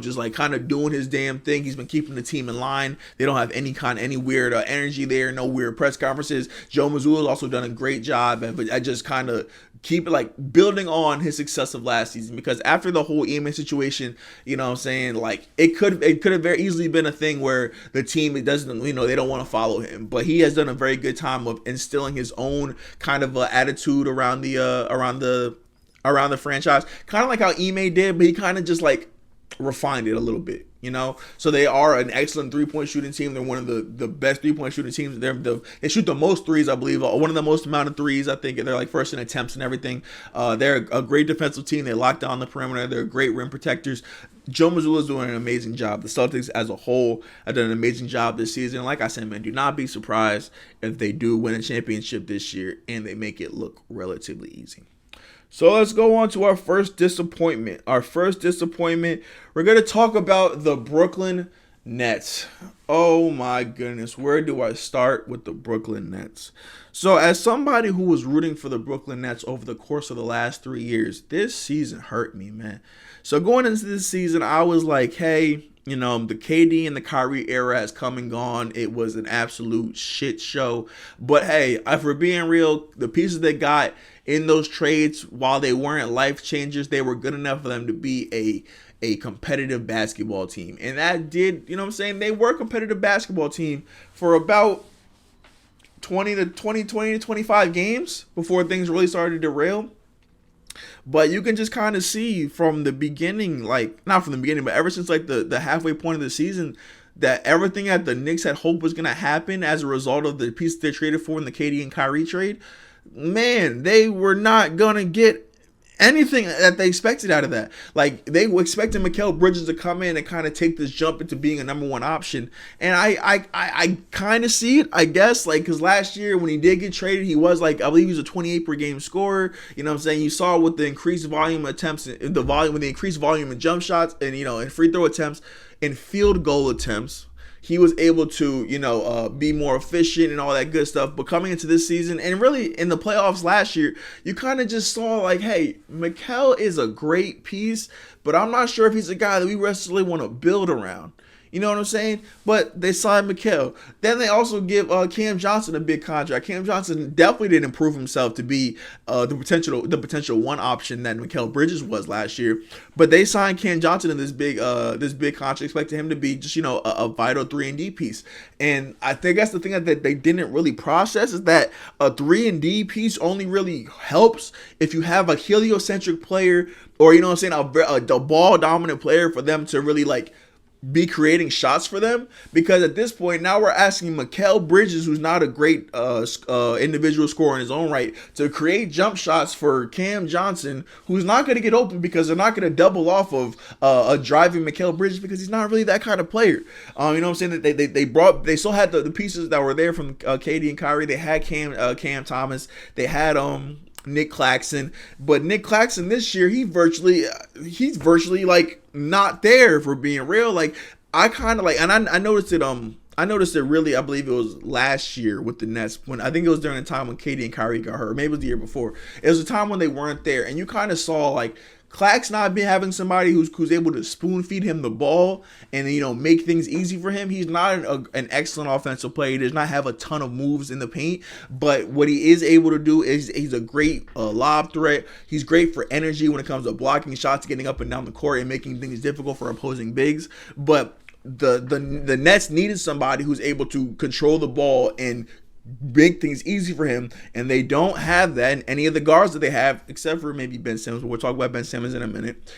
Speaker 1: just like kind of doing his damn thing. He's been keeping the team in line. They don't have any weird energy there. No weird press conferences. Joe Mazzulla's also done a great job, but I just kind of keep it like building on his success of last season, because after the whole Ime situation, like it could have very easily been a thing where the team they don't want to follow him, but he has done a very good time of instilling his own kind of attitude around the franchise, kind of like how Ime did, but he kind of just like refined it a little bit. So they are an excellent 3-point shooting team. They're one of the best 3-point shooting teams. They shoot the most threes, I believe, one of the most amount of threes. I think they're like first in attempts and everything. They're a great defensive team. They lock down the perimeter. They're great rim protectors. Joe Mazzulla is doing an amazing job. The Celtics as a whole have done an amazing job this season. Like I said, man, do not be surprised if they do win a championship this year and they make it look relatively easy. So let's go on to our first disappointment. We're going to talk about the Brooklyn Nets. Oh my goodness, where do I start with the Brooklyn Nets? So as somebody who was rooting for the Brooklyn Nets over the course of the last 3 years, this season hurt me, man. So going into this season, I was like, hey, the KD and the Kyrie era has come and gone. It was an absolute shit show. But hey, if we're being real, the pieces they got in those trades, while they weren't life changers, they were good enough for them to be a competitive basketball team. And that did, they were a competitive basketball team for about 20 to 25 games before things really started to derail. But you can just kind of see from the beginning, like not from the beginning, but ever since like the halfway point of the season, that everything that the Knicks had hoped was going to happen as a result of the pieces they traded for in the KD and Kyrie trade, man, they were not going to get anything that they expected out of that. Like they were expecting Mikal Bridges to come in and kind of take this jump into being a number one option. And I kind of see it, I guess, like, because last year when he did get traded, he was like, I believe he was a 28 per game scorer. You saw with the increased volume of attempts, with the increased volume of jump shots and, and free throw attempts and field goal attempts, he was able to, be more efficient and all that good stuff. But coming into this season and really in the playoffs last year, you kind of just saw like, hey, Mikal is a great piece, but I'm not sure if he's a guy that we necessarily want to build around. You know what I'm saying? But they signed Mikal. Then they also give Cam Johnson a big contract. Cam Johnson definitely didn't prove himself to be the potential one option that Mikal Bridges was last year. But they signed Cam Johnson in this big contract, expecting him to be just a vital 3-and-D piece. And I think that's the thing that they didn't really process, is that a 3-and-D piece only really helps if you have a heliocentric player, or a ball dominant player for them to really like be creating shots for them, because at this point now we're asking Mikal Bridges, who's not a great individual scorer in his own right, to create jump shots for Cam Johnson, who's not going to get open because they're not going to double off of a driving Mikal Bridges, because he's not really that kind of player. You know what I'm saying? They still had the pieces that were there from KD and Kyrie. They had Cam Thomas. They had Nick Claxton, but Nick Claxton this year, he's virtually like not there, for being real. Like, I kind of like, and I noticed it. I noticed it really. I believe it was last year with the Nets, when I think it was during the time when KD and Kyrie got hurt. Maybe it was the year before. It was a time when they weren't there, and you kind of saw like Clax not been having somebody who's able to spoon feed him the ball and, you know, make things easy for him. He's not an excellent offensive player. He does not have a ton of moves in the paint, but what he is able to do is he's a great lob threat. He's great for energy when it comes to blocking shots, getting up and down the court, and making things difficult for opposing bigs. But the Nets needed somebody who's able to control the ball and make things easy for him, and they don't have that in any of the guards that they have, except for maybe Ben Simmons. We'll talk about Ben Simmons in a minute.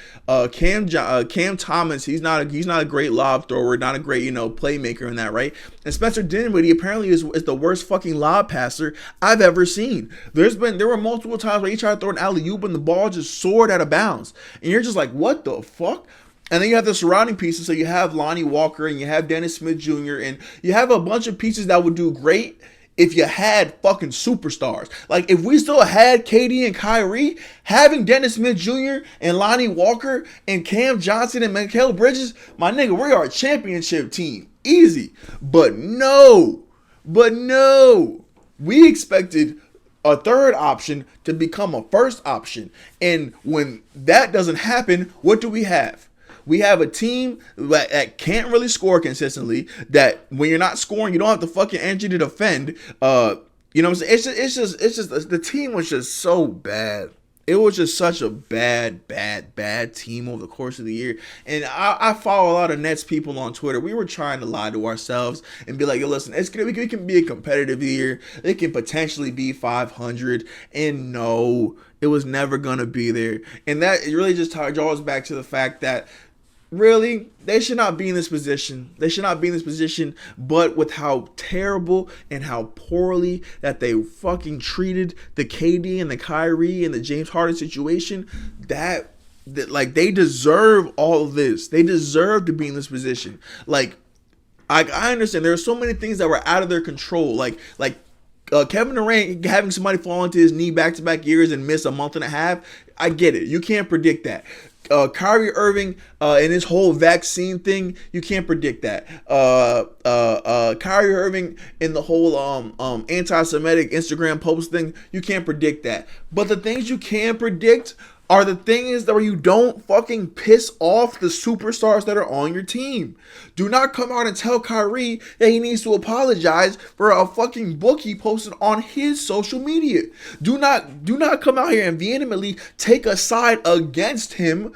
Speaker 1: Cam Thomas, he's not a great lob thrower, not a great, you know, playmaker in that, right? And Spencer Dinwiddie apparently is the worst fucking lob passer I've ever seen. There were multiple times where he tried to throw an alley-oop and the ball just soared out of bounds, and you're just like, what the fuck? And then you have the surrounding pieces. So you have Lonnie Walker and you have Dennis Smith Jr. and you have a bunch of pieces that would do great if you had fucking superstars. Like, if we still had KD and Kyrie, having Dennis Smith Jr. and Lonnie Walker and Cam Johnson and Mikal Bridges, my nigga, we are a championship team. Easy. But no. We expected a third option to become a first option. And when that doesn't happen, what do we have? We have a team that can't really score consistently, that when you're not scoring, you don't have the fucking energy to defend. You know what I'm saying? It's just the team was just so bad. It was just such a bad team over the course of the year. And I follow a lot of Nets people on Twitter. We were trying to lie to ourselves and be like, yo, listen, it can be a competitive year. It can potentially be 500. And no, it was never going to be there. And that really just draws back to the fact that really, they should not be in this position. But with how terrible and how poorly that they fucking treated the KD and the Kyrie and the James Harden situation, that like, they deserve all of this. They deserve to be in this position. Like I understand there are so many things that were out of their control. Like Kevin Durant having somebody fall into his knee back-to-back years and miss a month and a half. I get it. You can't predict that. Kyrie Irving and his whole vaccine thing, you can't predict that. Kyrie Irving and the whole anti-Semitic Instagram post thing, you can't predict that. But the things you can predict are the things that where you don't fucking piss off the superstars that are on your team. Do not come out and tell Kyrie that he needs to apologize for a fucking book he posted on his social media. Do not come out here and vehemently take a side against him.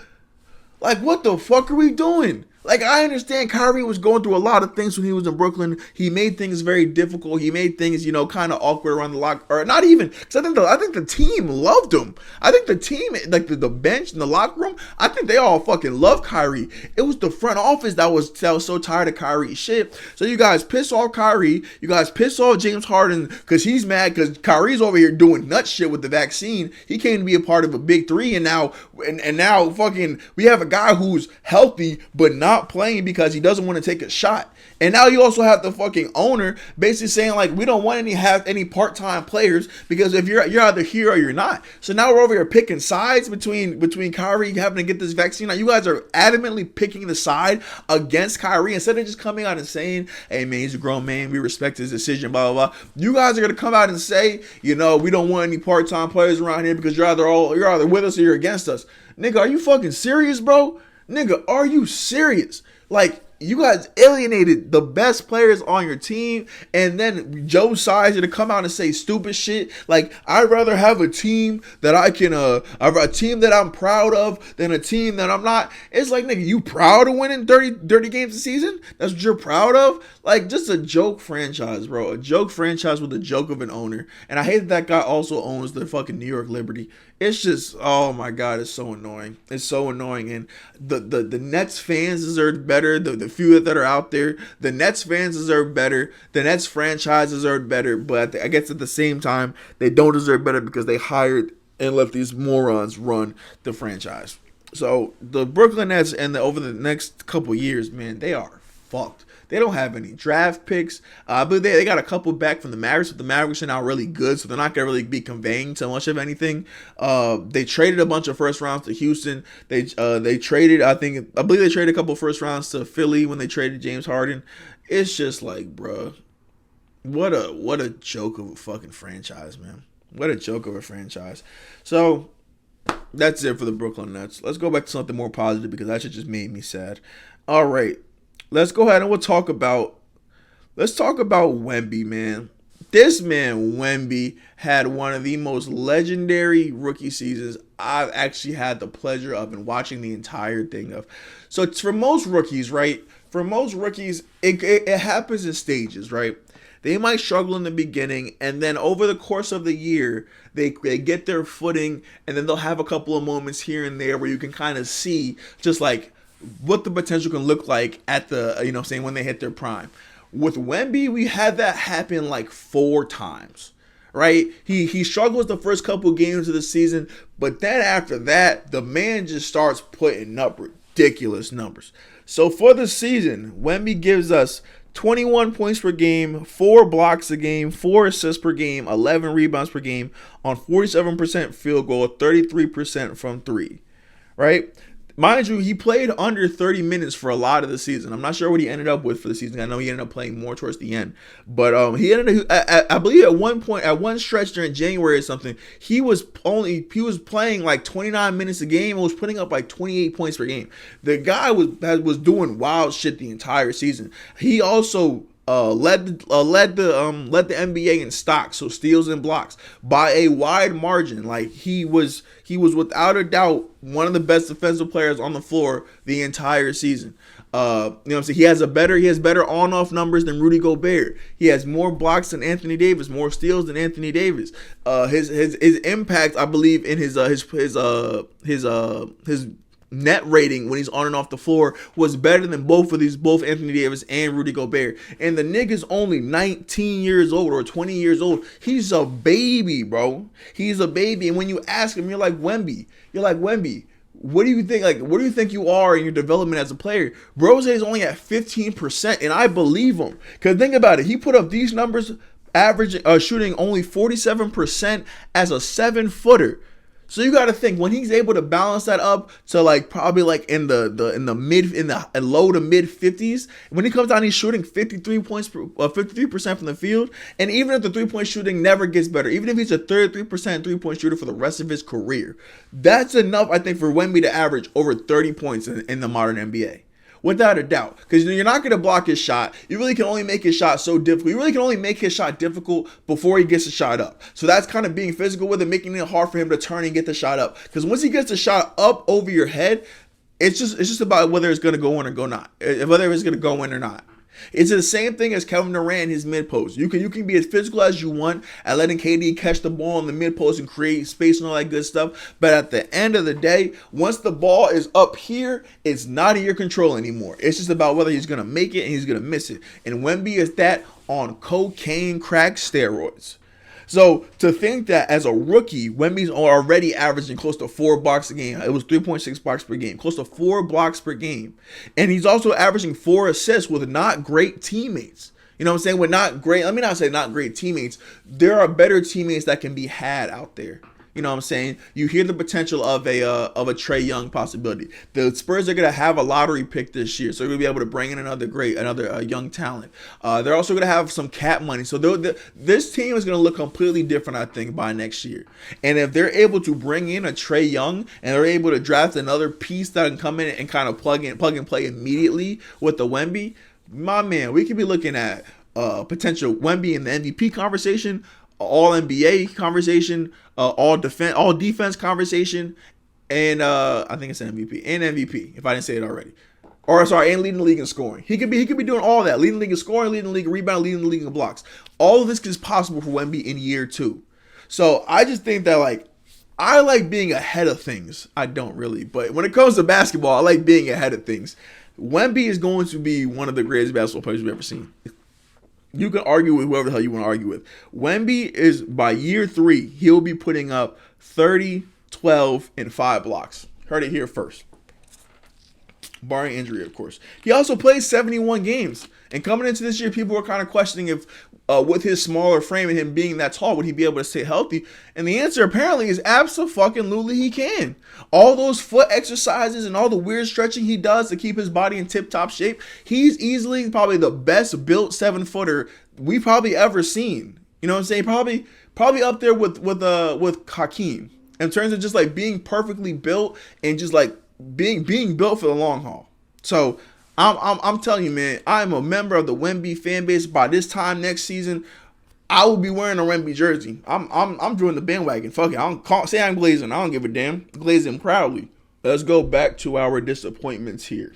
Speaker 1: Like, what the fuck are we doing? Like, I understand Kyrie was going through a lot of things when he was in Brooklyn. He made things very difficult. He made things, you know, kind of awkward around the locker, or not even, because I think the team loved him. I think the team, like the bench and the locker room, I think they all fucking love Kyrie. It was the front office that was so tired of Kyrie's shit. So you guys piss off Kyrie. You guys piss off James Harden because he's mad because Kyrie's over here doing nut shit with the vaccine. He came to be a part of a big three, and now fucking we have a guy who's healthy but not playing because he doesn't want to take a shot. And now you also have the fucking owner basically saying, like, we don't want have any part-time players because if you're either here or you're not. So now we're over here picking sides between Kyrie having to get this vaccine. Now you guys are adamantly picking the side against Kyrie instead of just coming out and saying, hey man, he's a grown man, we respect his decision, blah blah blah. You guys are gonna come out and say, you know, we don't want any part-time players around here because you're either with us or you're against us. Nigga, are you fucking serious, bro? Nigga, are you serious? Like, you guys alienated the best players on your team, and then Joe Sizer to come out and say stupid shit. Like, I'd rather have a team that I can, a team that I'm proud of than a team that I'm not. It's like, nigga, you proud of winning 30 games a season? That's what you're proud of? Like, just a joke franchise, bro. A joke franchise with a joke of an owner. And I hate that guy also owns the fucking New York Liberty. It's just, oh my God, it's so annoying. It's so annoying. And the Nets fans deserve better. The the few that are out there. The Nets fans deserve better. The Nets franchise deserve better. But I guess at the same time, they don't deserve better because they hired and let these morons run the franchise. So the Brooklyn Nets over the next couple years, man, they are fucked. They don't have any draft picks. But they got a couple back from the Mavericks, but the Mavericks are now really good, so they're not going to really be conveying too much of anything. They traded a bunch of first rounds to Houston. They traded, I believe they traded a couple first rounds to Philly when they traded James Harden. It's just like, bruh, what a joke of a fucking franchise, man. What a joke of a franchise. So that's it for the Brooklyn Nets. Let's go back to something more positive because that shit just made me sad. All right. Let's go ahead and let's talk about Wemby, man. This man, Wemby, had one of the most legendary rookie seasons I've actually had the pleasure of and watching the entire thing of. So it's for most rookies, right? For most rookies, it happens in stages, right? They might struggle in the beginning, and then over the course of the year, they get their footing, and then they'll have a couple of moments here and there where you can kind of see just like what the potential can look like at the, when they hit their prime. With Wemby, we had that happen like 4 times, right? He struggles the first couple games of the season, but then after that, the man just starts putting up ridiculous numbers. So for the season, Wemby gives us 21 points per game, 4 blocks a game, 4 assists per game, 11 rebounds per game on 47% field goal, 33% from 3, right? Mind you, he played under 30 minutes for a lot of the season. I'm not sure what he ended up with for the season. I know he ended up playing more towards the end. But he ended up, I believe at one stretch during January or something, he was playing like 29 minutes a game and was putting up like 28 points per game. The guy was doing wild shit the entire season. He also led the NBA in stocks, so steals and blocks by a wide margin. Like he was without a doubt one of the best defensive players on the floor the entire season. He has better on-off numbers than Rudy Gobert. He has more blocks than Anthony Davis, more steals than Anthony Davis. His impact, I believe, in his net rating when he's on and off the floor was better than both Anthony Davis and Rudy Gobert. And the nigga's only 19 years old or 20 years old. He's a baby, bro. He's a baby. And when you ask him, you're like, Wemby, what do you think? Like, what do you think you are in your development as a player? Rose is only at 15%, and I believe him. Because think about it. He put up these numbers, averaging shooting only 47% as a 7-footer. So you got to think when he's able to balance that up to like probably like in the low to mid 50s. When he comes down, he's shooting 53% from the field. And even if the 3-point shooting never gets better, even if he's a 33% 3-point shooter for the rest of his career, that's enough, I think, for Wemby to average over 30 points in the modern NBA. Without a doubt. Because you're not going to block his shot. You really can only make his shot so difficult. You really can only make his shot difficult before he gets the shot up. So that's kind of being physical with it, making it hard for him to turn and get the shot up. Because once he gets the shot up over your head, it's just about whether it's going to go in or go not. Whether it's going to go in or not. It's the same thing as Kevin Durant, his mid-post. You can be as physical as you want at letting KD catch the ball in the mid-post and create space and all that good stuff. But at the end of the day, once the ball is up here, it's not in your control anymore. It's just about whether he's going to make it and he's going to miss it. And Wemby is that on cocaine crack steroids. So to think that as a rookie, Wemby's already averaging close to 4 blocks a game. It was 3.6 blocks per game, close to 4 blocks per game. And he's also averaging 4 assists with not great teammates. You know what I'm saying? With not great, let me not say not great teammates. There are better teammates that can be had out there. You know what I'm saying? You hear the potential of a Trae Young possibility. The Spurs are going to have a lottery pick this year, so they're going to be able to bring in another young talent. They're also going to have some cap money. So this team is going to look completely different, I think, by next year. And if they're able to bring in a Trae Young and they're able to draft another piece that can come in and kind of plug and play immediately with the Wemby, my man, we could be looking at potential Wemby in the MVP conversation, all NBA conversation, all defense conversation, and I think it's an MVP if I didn't say it already. Or sorry, and leading the league in scoring. He could be doing all that, leading the league in scoring, leading the league in rebound, leading the league in blocks. All of this is possible for Wemby in year 2. So I just think that I like being ahead of things. I don't really, but when it comes to basketball, I like being ahead of things. Wemby is going to be one of the greatest basketball players we've ever seen. You can argue with whoever the hell you want to argue with. Wemby is, by year 3, he'll be putting up 30, 12, and 5 blocks. Heard it here first. Barring injury, of course. He also played 71 games. And coming into this year, people were kind of questioning if, with his smaller frame and him being that tall, would he be able to stay healthy? And the answer apparently is absolutely he can. All those foot exercises and all the weird stretching he does to keep his body in tip-top shape, he's easily probably the best built 7-footer we probably ever seen. You know what I'm saying? Probably up there with Hakeem in terms of just like being perfectly built and just like being built for the long haul. So I'm telling you, man, I'm a member of the Wemby fan base. By this time next season, I will be wearing a Wemby jersey. I'm joining the bandwagon. Fuck it. I don't say I'm glazing. I don't give a damn. Glazing proudly. Let's go back to our disappointments here.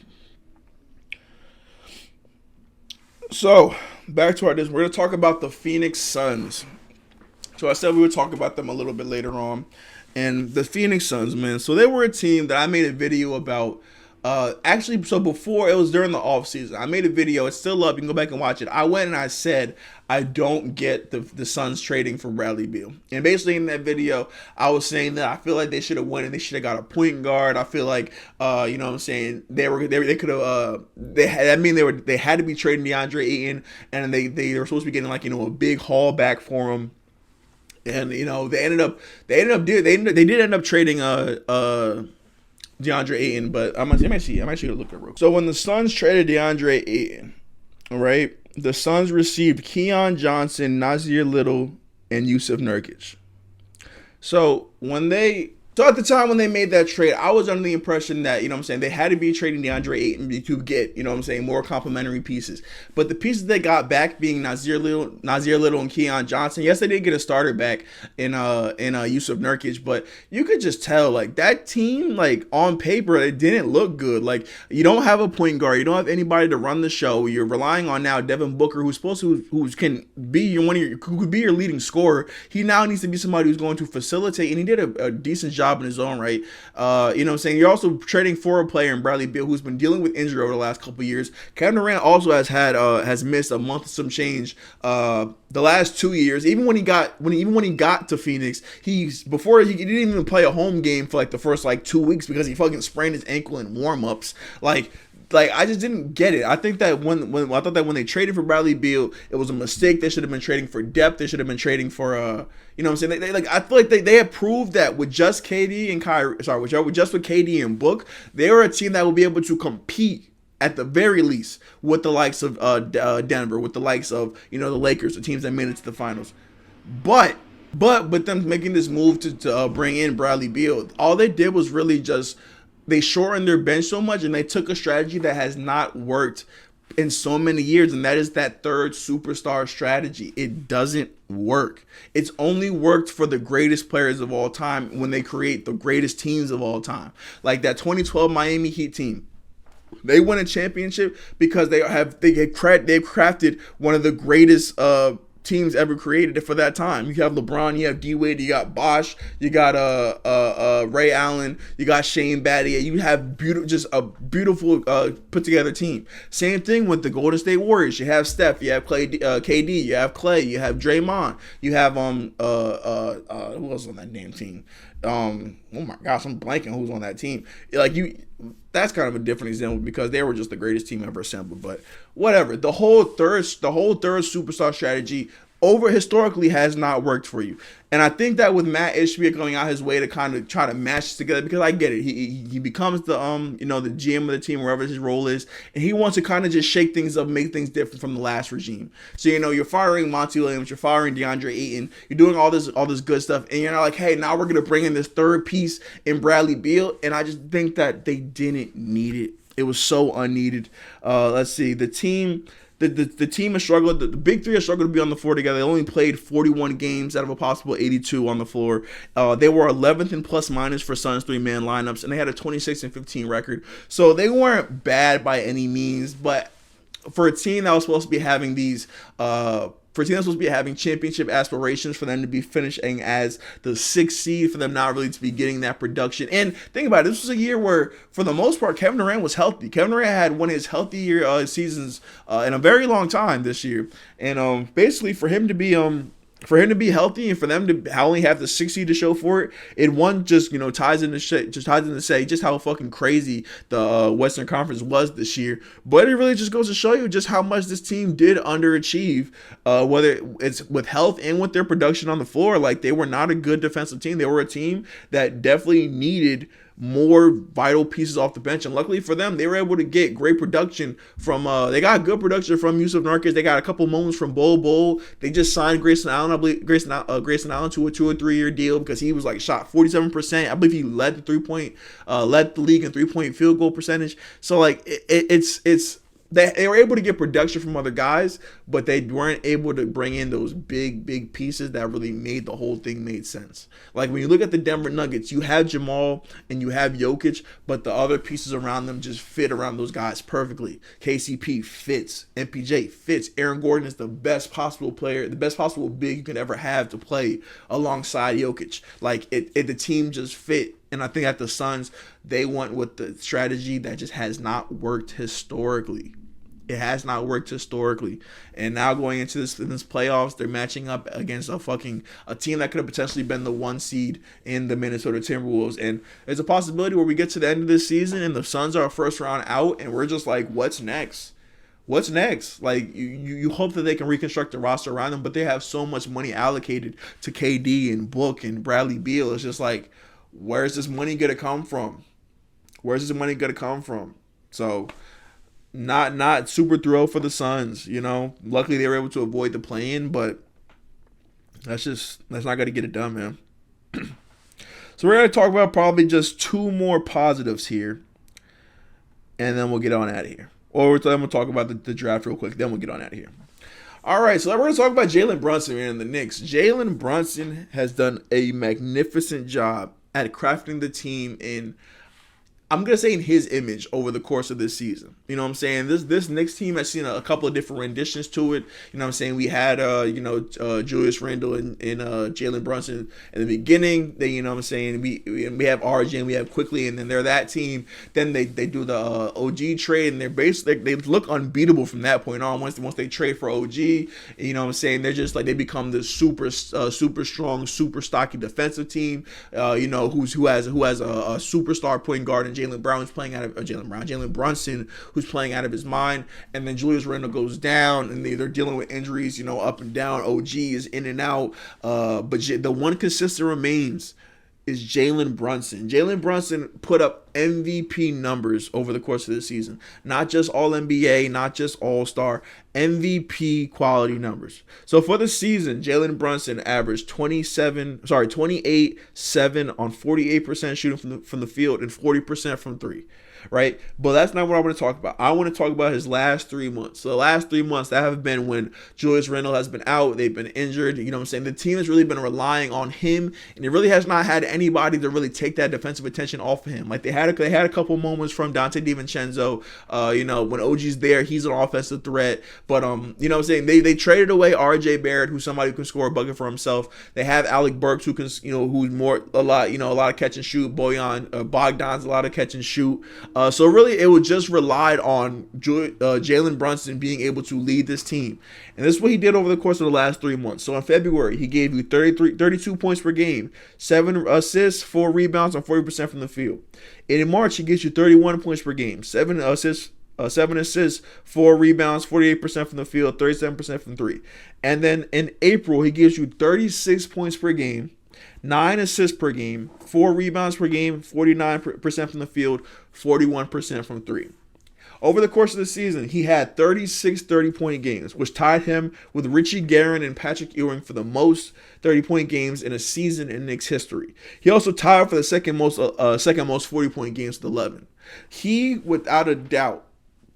Speaker 1: So back to our we're gonna talk about the Phoenix Suns. So I said we would talk about them a little bit later on. And the Phoenix Suns, man. So they were a team that I made a video about. Actually, so before, it was during the offseason. I made a video. It's still up. You can go back and watch it. I went and I said, I don't get the Suns trading for Bradley Beal. And basically in that video, I was saying that I feel like they should have won and they should have got a point guard. I feel like, you know what I'm saying, they could have, they had to be trading DeAndre Ayton, and they were supposed to be getting like, you know, a big haul back for him. And, you know, they did end up trading, DeAndre Ayton, but I'm actually gonna look at it real quick. So when the Suns traded DeAndre Ayton, right, the Suns received Keon Johnson, Nasir Little, and Yusuf Nurkic. So at the time when they made that trade, I was under the impression that, you know what I'm saying, they had to be trading DeAndre Ayton to get, you know what I'm saying, more complementary pieces. But the pieces they got back being Nasir Little and Keon Johnson, yes, they did get a starter back in Yusuf Nurkic, but you could just tell, like, that team, like, on paper, it didn't look good. Like, you don't have a point guard, you don't have anybody to run the show. You're relying on now Devin Booker, who can be who could be your leading scorer. He now needs to be somebody who's going to facilitate, and he did a decent job in his own right. You know what I'm saying? You're also trading for a player in Bradley Beal who's been dealing with injury over the last couple of years. Kevin Durant also has missed a month of some change the last 2 years. Even when he got to Phoenix, he didn't even play a home game for like the first like 2 weeks because he fucking sprained his ankle in warm-ups. Like I just didn't get it. I think that when they traded for Bradley Beal, it was a mistake. They should have been trading for depth. They should have been trading for you know what I'm saying? I feel like they have proved that with just KD and with KD and Book, they were a team that will be able to compete at the very least with the likes of Denver, with the likes of, you know, the Lakers, the teams that made it to the finals. But with them making this move to bring in Bradley Beal, all they did was really just they shortened their bench so much, and they took a strategy that has not worked in so many years, and that is that third superstar strategy. It doesn't work. It's only worked for the greatest players of all time when they create the greatest teams of all time. Like that 2012 Miami Heat team. They won a championship because they've crafted one of the greatest teams ever created for that time. You have LeBron, you have D-Wade, you got Bosh, you got Ray Allen, you got Shane Battier. You have a beautiful put together team. Same thing with the Golden State Warriors. You have Steph, you have KD, you have Clay, you have Draymond, you have who else on that damn team? Oh my gosh, I'm blanking who's on that team. That's kind of a different example because they were just the greatest team ever assembled. But whatever, the whole third superstar strategy historically has not worked for you. And I think that with Matt Ishbia going out his way to kind of try to match together, because I get it, he becomes the the GM of the team, wherever his role is, and he wants to kind of just shake things up, make things different from the last regime. So you're firing Monty Williams, you're firing DeAndre Ayton, you're doing all this good stuff, and you're not like, hey, now we're gonna bring in this third piece in Bradley Beal, and I just think that they didn't need it. It was so unneeded. Let's see, the team. The team has struggled. The big three have struggled to be on the floor together. They only played 41 games out of a possible 82 on the floor. They were 11th in plus minus for Suns 3-man lineups, and they had a 26-15 record. So they weren't bad by any means, but for a team that was supposed to be having these for for a team that's supposed to be having championship aspirations, for them to be finishing as the 6th seed, for them not really to be getting that production. And think about it, this was a year where, for the most part, Kevin Durant was healthy. Kevin Durant had one of his healthy seasons in a very long time this year. And basically, for him to be healthy and for them to only have the 6 seed to show for it, just ties into say just how fucking crazy the Western Conference was this year. But it really just goes to show you just how much this team did underachieve, whether it's with health and with their production on the floor. Like, they were not a good defensive team. They were a team that definitely needed more vital pieces off the bench, and luckily for them, they were able to get great production from. They got good production from Yusuf Nurkic. They got a couple moments from Bol. They just signed Grayson Allen. I believe Grayson Allen to a 2 or 3 year deal because he was shot 47%. I believe he led the league in 3-point field goal percentage. So it's. They were able to get production from other guys, but they weren't able to bring in those big pieces that really made the whole thing made sense. Like, when you look at the Denver Nuggets, you have Jamal and you have Jokic, but the other pieces around them just fit around those guys perfectly. KCP fits. MPJ fits. Aaron Gordon is the best possible player, the best possible big you can ever have to play alongside Jokic. The team just fit. And I think that the Suns, they went with the strategy that just has not worked historically. It has not worked historically. And now going into this playoffs, they're matching up against a team that could have potentially been the 1 seed in the Minnesota Timberwolves. And there's a possibility where we get to the end of this season and the Suns are first round out and we're just like, what's next? What's next? Like, you hope that they can reconstruct the roster around them, but they have so much money allocated to KD and Book and Bradley Beal. It's just like, where's this money going to come from? So, not super thrilled for the Suns, Luckily, they were able to avoid the play-in, but that's not going to get it done, man. So we're going to talk about probably just 2 more positives here, and then we'll get on out of here. Or I'm going to talk about the draft real quick, then we'll get on out of here. All right, so we're going to talk about Jalen Brunson, man, and the Knicks. Jalen Brunson has done a magnificent job at crafting the team in, I'm going to say, in his image over the course of this season. You know what I'm saying? This Knicks team has seen a couple of different renditions to it. You know what I'm saying? We had, Julius Randle and Jalen Brunson in the beginning. They, you know what I'm saying? We have RJ and we have Quickly, and then they're that team. Then they do the OG trade, and they look unbeatable from that point on. Once they trade for OG, you know what I'm saying? They're just they become this super strong, super stocky defensive team. Who has a superstar point guard in Jalen Brunson, who's playing out of his mind, and then Julius Randle goes down, and they're dealing with injuries, up and down. OG is in and out, but the one consistent remains is Jalen Brunson. Jalen Brunson put up MVP numbers over the course of the season. Not just All-NBA, not just All-Star, MVP quality numbers. So for the season, Jalen Brunson averaged 28, 7 on 48% shooting from the field and 40% from 3. Right? But that's not what I want to talk about. I want to talk about his last 3 months. So the last 3 months, that have been when Julius Randle has been out. They've been injured. You know what I'm saying? The team has really been relying on him, and it really has not had anybody to really take that defensive attention off of him. Like, they had a couple moments from Dante DiVincenzo. When OG's there, he's an offensive threat. But you know what I'm saying? They traded away RJ Barrett, who's somebody who can score a bucket for himself. They have Alec Burks, who can, who's a lot of catch and shoot. Bogdan's a lot of catch and shoot. So really, it was just relied on Jalen Brunson being able to lead this team. And this is what he did over the course of the last 3 months. So in February, he gave you 32 points per game, 7 assists, 4 rebounds, and 40% from the field. And in March, he gives you 31 points per game, 7 assists, 4 rebounds, 48% from the field, 37% from 3. And then in April, he gives you 36 points per game, 9 assists per game, 4 rebounds per game, 49% from the field, 41% from 3. Over the course of the season, he had 36 30-point games, which tied him with Richie Guerin and Patrick Ewing for the most 30-point games in a season in Knicks history. He also tied for the second most 40-point games with 11. He, without a doubt,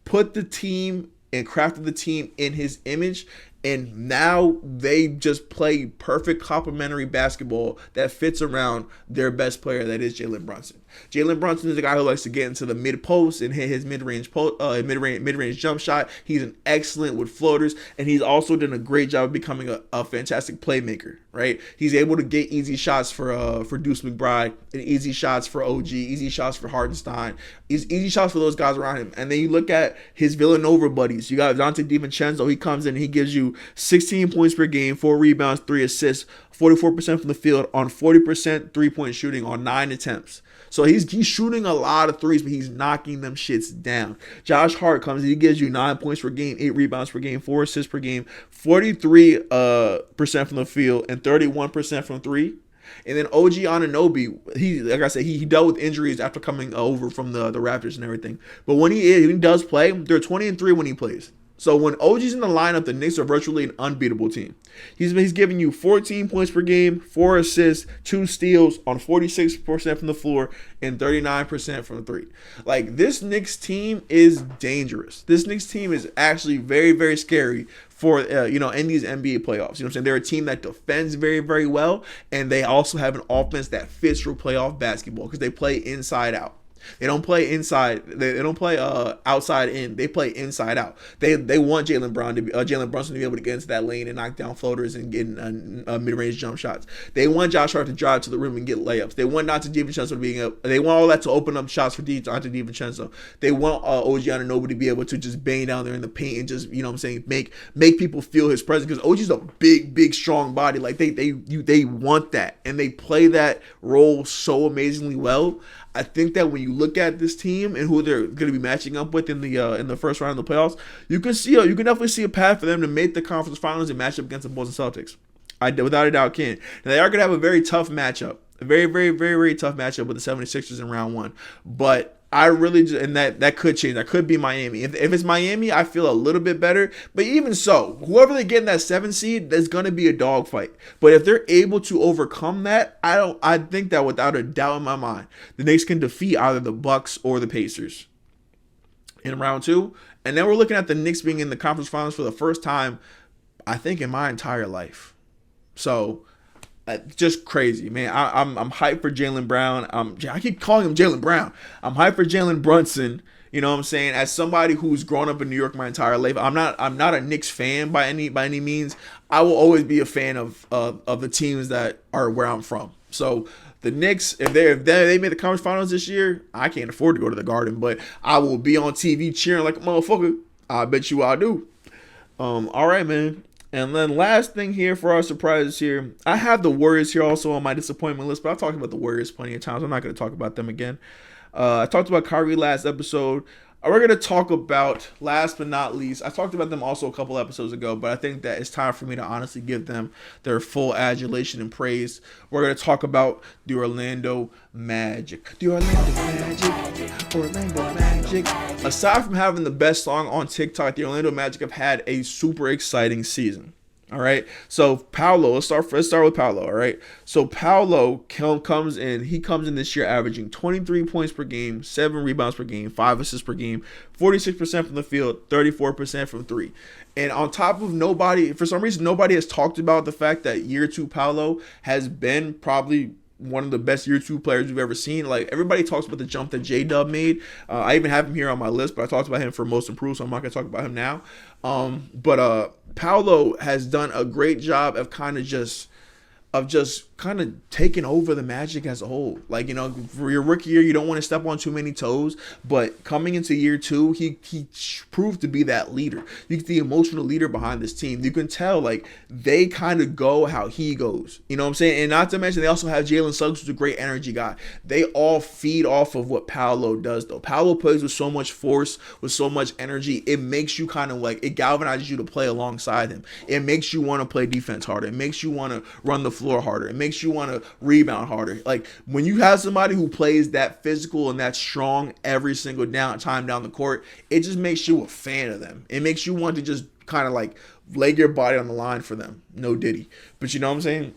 Speaker 1: put the team and crafted the team in his image, And now they just play perfect complementary basketball that fits around their best player, that is Jalen Brunson. Jalen Brunson is a guy who likes to get into the mid post and hit his mid-range jump shot. He's an excellent with floaters, and he's also done a great job of becoming a fantastic playmaker. Right? He's able to get easy shots for Deuce McBride, and easy shots for OG, easy shots for Hartenstein, easy shots for those guys around him. And then you look at his Villanova buddies. You got Dante DiVincenzo. He comes in and he gives you 16 points per game, 4 rebounds, 3 assists, 44% from the field on 40% three-point shooting on 9 attempts. So he's shooting a lot of threes, but he's knocking them shits down. Josh Hart comes in, he gives you 9 points per game, 8 rebounds per game, 4 assists per game, 43% from the field, and 31% from 3. And then OG Anunoby, he dealt with injuries after coming over from the Raptors and everything. But when he does play, they're 20-3 when he plays. So when OG's in the lineup, the Knicks are virtually an unbeatable team. He's giving you 14 points per game, 4 assists, 2 steals on 46% from the floor, and 39% from 3. Like, this Knicks team is dangerous. This Knicks team is actually very, very scary for, in these NBA playoffs. You know what I'm saying? They're a team that defends very, very well, and they also have an offense that fits for playoff basketball because they play inside out. They don't play inside. They don't play outside in. They play inside out. They want Jalen Brunson to be able to get into that lane and knock down floaters and get mid-range jump shots. They want Josh Hart to drive to the rim and get layups. They want Dante DiVincenzo they want all that to open up shots for Dante DiVincenzo. They want OG Anunoby to be able to just bang down there in the paint and just, make people feel his presence, because OG's a big, strong body. Like, they want that, and they play that role so amazingly well. I think that when you look at this team and who they're going to be matching up with in the first round of the playoffs, you can definitely see a path for them to make the conference finals and match up against the Boston Celtics. I without a doubt can. Now, they are going to have a very tough matchup, a very, very, very, very tough matchup with the 76ers in round 1. But I really and that could change. That could be Miami. If it's Miami, I feel a little bit better. But even so, whoever they get in that 7th seed, there's gonna be a dogfight. But if they're able to overcome that, I think that without a doubt in my mind, the Knicks can defeat either the Bucks or the Pacers in round 2. And then we're looking at the Knicks being in the conference finals for the first time, I think, in my entire life. So, just crazy, man. I'm hyped for Jaylen Brown. I keep calling him Jaylen Brown. I'm hyped for Jalen Brunson. You know what I'm saying? As somebody who's grown up in New York my entire life, I'm not a Knicks fan by any means. I will always be a fan of the teams that are where I'm from. So the Knicks, if they made the conference finals this year, I can't afford to go to the Garden, but I will be on TV cheering like a motherfucker. I bet you I do. All right, man. And then last thing here for our surprises here, I have the Warriors here also on my disappointment list, but I've talked about the Warriors plenty of times. I'm not going to talk about them again. I talked about Kyrie last episode. We're going to talk about, last but not least, I talked about them also a couple episodes ago, but I think that it's time for me to honestly give them their full adulation and praise. We're going to talk about the Orlando Magic. The Orlando Magic. Orlando Magic. Aside from having the best song on TikTok, the Orlando Magic have had a super exciting season. All right. So Paolo, let's start with Paolo. All right. So Paolo comes in. He comes in this year averaging 23 points per game, 7 rebounds per game, 5 assists per game, 46% from the field, 34% from 3. And on top of for some reason, nobody has talked about the fact that year 2 Paolo has been probably one of the best year 2 players we've ever seen. Like, everybody talks about the jump that J-Dub made. I even have him here on my list, but I talked about him for most improved, so I'm not going to talk about him now. But Paolo has done a great job of kind of just taking over the Magic as a whole. Like, for your rookie year, you don't want to step on too many toes, but coming into year 2, he proved to be that leader. He's the emotional leader behind this team. You can tell, like, they kind of go how he goes. You know what I'm saying? And not to mention, they also have Jalen Suggs, who's a great energy guy. They all feed off of what Paolo does, though. Paolo plays with so much force, with so much energy. It makes you kind of like, it galvanizes you to play alongside him. It makes you want to play defense harder. It makes you want to run the floor harder. It makes you want to rebound harder. Like, when you have somebody who plays that physical and that strong every single time down the court, it just makes you a fan of them. It makes you want to just kind of like lay your body on the line for them. No Diddy. But you know what I'm saying?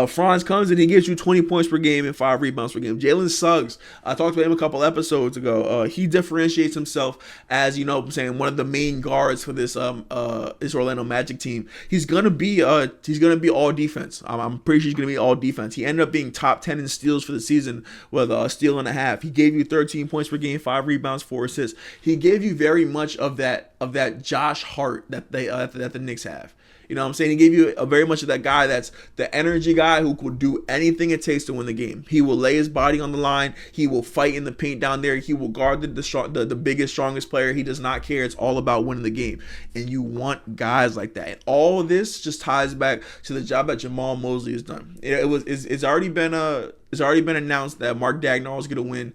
Speaker 1: Franz comes and he gives you 20 points per game and 5 rebounds per game. Jalen Suggs, I talked about him a couple episodes ago. He differentiates himself as, you know what I'm saying, one of the main guards for this Orlando Magic team. He's gonna be all defense. I'm pretty sure he's gonna be all defense. He ended up being top 10 in steals for the season with a steal and a half. He gave you 13 points per game, 5 rebounds, 4 assists. He gave you very much of that Josh Hart that the Knicks have. You know what I'm saying? He gave you very much of that guy that's the energy guy who could do anything it takes to win the game. He will lay his body on the line. He will fight in the paint down there. He will guard the biggest, strongest player. He does not care. It's all about winning the game. And you want guys like that. And all of this just ties back to the job that Jamal Mosley has done. It's already been announced that Mark Dagnall is going to win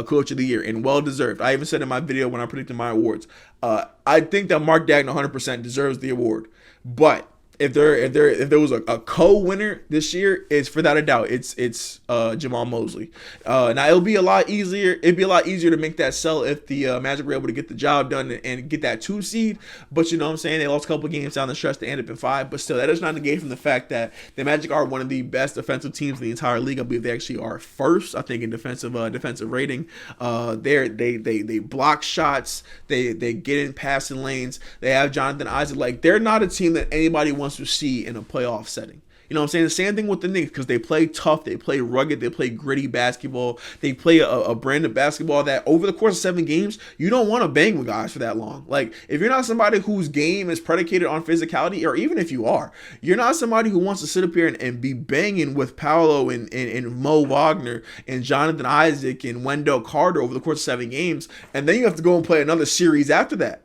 Speaker 1: Coach of the Year, and well deserved. I even said in my video when I predicted my awards, I think that Mark Dagnall 100% deserves the award. But if there was a co-winner this year, it's without a doubt it's Jamal Mosley. Now it'd be a lot easier to make that sell if the Magic were able to get the job done and get that 2 seed. But you know what I'm saying, they lost a couple of games down the stretch to end up in 5. But still, that does not negate from the fact that the Magic are one of the best defensive teams in the entire league. I believe they actually are first, I think, in defensive rating. They block shots, they get in passing lanes. They have Jonathan Isaac. Like, they're not a team that anybody wants to see in a playoff setting. You know what I'm saying? The same thing with the Knicks, because they play tough, they play rugged, they play gritty basketball. They play a brand of basketball that over the course of 7 games, you don't want to bang with guys for that long. Like, if you're not somebody whose game is predicated on physicality, or even if you are, you're not somebody who wants to sit up here and be banging with Paolo and Mo Wagner and Jonathan Isaac and Wendell Carter over the course of 7 games, and then you have to go and play another series after that.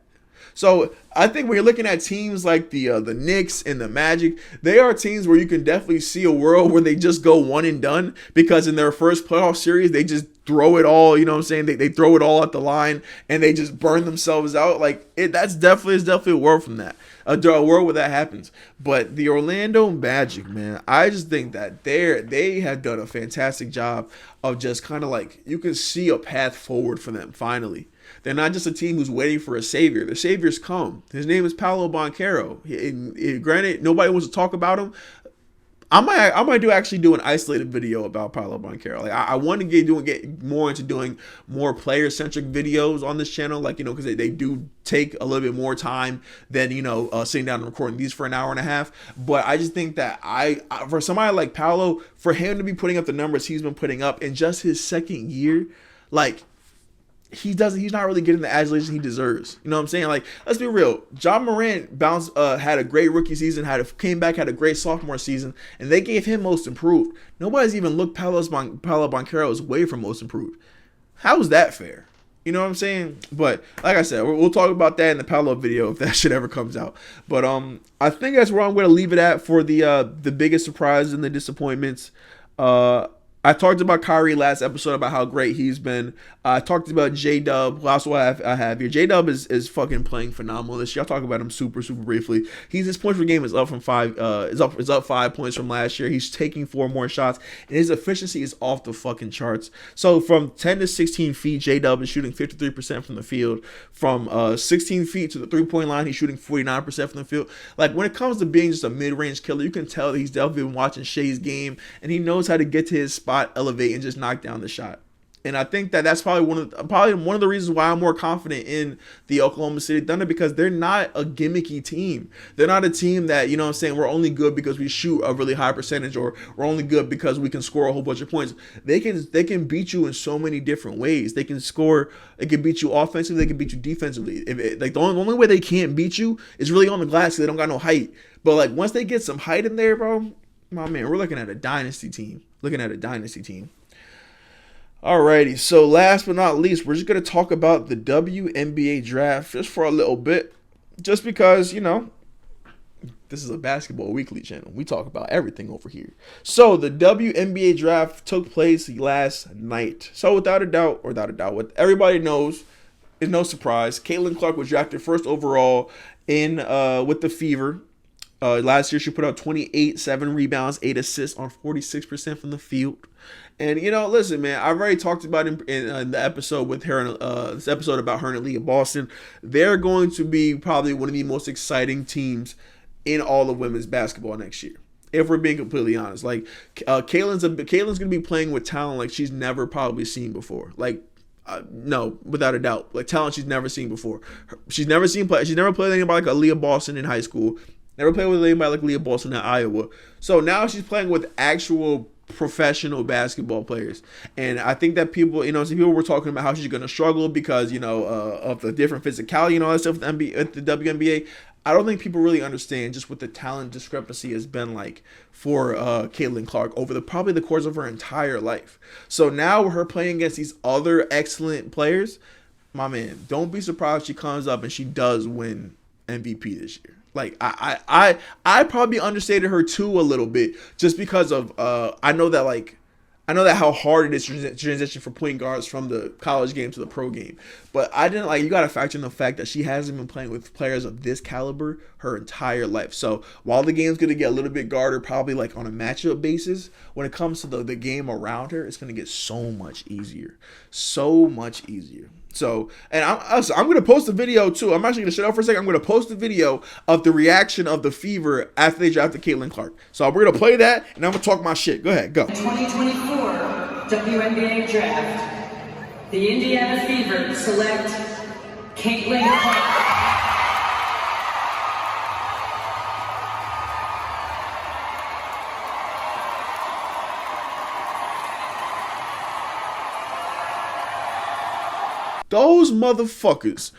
Speaker 1: So I think when you're looking at teams like the Knicks and the Magic, they are teams where you can definitely see a world where they just go one and done, because in their first playoff series, they just throw it all, you know what I'm saying? They throw it all at the line and they just burn themselves out. Like, that's definitely a world from that. A world where that happens. But the Orlando Magic, man, I just think that they have done a fantastic job of just kind of like, you can see a path forward for them finally. They're not just a team who's waiting for a savior. The savior's come. His name is Paolo Banchero. Granted, nobody wants to talk about him. I might do an isolated video about Paolo Banchero. Like, I want to get more into doing more player-centric videos on this channel. Like, you know, because they do take a little bit more time than, you know, sitting down and recording these for an hour and a half. But I just think that for somebody like Paolo, for him to be putting up the numbers he's been putting up in just his second year, like, he's not really getting the adulation he deserves. You know what I'm saying? Like, let's be real. John Morant had a great rookie season, came back, had a great sophomore season, and they gave him most improved. Nobody's even looked Paolo Banchero's way for most improved. How is that fair? You know what I'm saying? But like I said, we'll talk about that in the Paolo video if that shit ever comes out. But I think that's where I'm going to leave it at for the biggest surprises and the disappointments. I talked about Kyrie last episode about how great he's been. I talked about J-Dub, who also I have here. J-Dub is fucking playing phenomenal this year. I'll talk about him super briefly. His points per game is up from 5. Is up 5 points from last year. He's taking 4 more shots, and his efficiency is off the fucking charts. So from 10 to 16 feet, J-Dub is shooting 53% from the field. From 16 feet to the 3-point line, he's shooting 49% from the field. Like, when it comes to being just a mid-range killer, you can tell that he's definitely been watching Shea's game, and he knows how to get to his spot, elevate, and just knock down the shot. And I think that that's probably one of the reasons why I'm more confident in the Oklahoma City Thunder, because they're not a gimmicky team. They're not a team that, you know what I'm saying, we're only good because we shoot a really high percentage, or we're only good because we can score a whole bunch of points. They can beat you in so many different ways. They can beat you offensively, they can beat you defensively. The only way they can't beat you is really on the glass, because they don't got no height. But like, once they get some height in there, bro, my man, we're looking at a dynasty team. Alrighty, so last but not least, we're just going to talk about the WNBA Draft just for a little bit. Just because, you know, this is a Basketball Weekly channel. We talk about everything over here. So the WNBA Draft took place last night. So without a doubt, what everybody knows is no surprise, Caitlin Clark was drafted first overall with the Fever. Last year, she put out 28, 7 rebounds, 8 assists on 46% from the field. And, you know, listen, man, I've already talked about in the episode with her, this episode about her and Lee in Boston. They're going to be probably one of the most exciting teams in all of women's basketball next year. If we're being completely honest, like Caitlin's gonna be playing with talent like she's never probably seen before. Like, no, without a doubt, like talent she's never seen before. She's never played anybody like Aaliyah Boston in high school. Never played with anybody like Leah Boston in Iowa. So now she's playing with actual professional basketball players. And I think that people were talking about how she's going to struggle because, of the different physicality and all that stuff with the WNBA. I don't think people really understand just what the talent discrepancy has been like for Caitlin Clark over probably the course of her entire life. So now with her playing against these other excellent players, my man, don't be surprised she comes up and she does win MVP this year. Like I probably understated her too a little bit just because of I know that how hard it is to transition for point guards from the college game to the pro game. But you got to factor in the fact that she hasn't been playing with players of this caliber her entire life. So while the game's going to get a little bit guarded, probably like on a matchup basis, when it comes to the game around her, it's going to get so much easier. So much easier. So, and I'm going to post a video too. I'm actually going to shut up for a second. I'm going to post a video of the reaction of the Fever after they drafted Caitlin Clark. So we're going to play that, and I'm going to talk my shit. Go ahead, go.
Speaker 3: 2024 WNBA Draft. The Indiana Fever select Caitlin Clark.
Speaker 1: Those motherfuckers,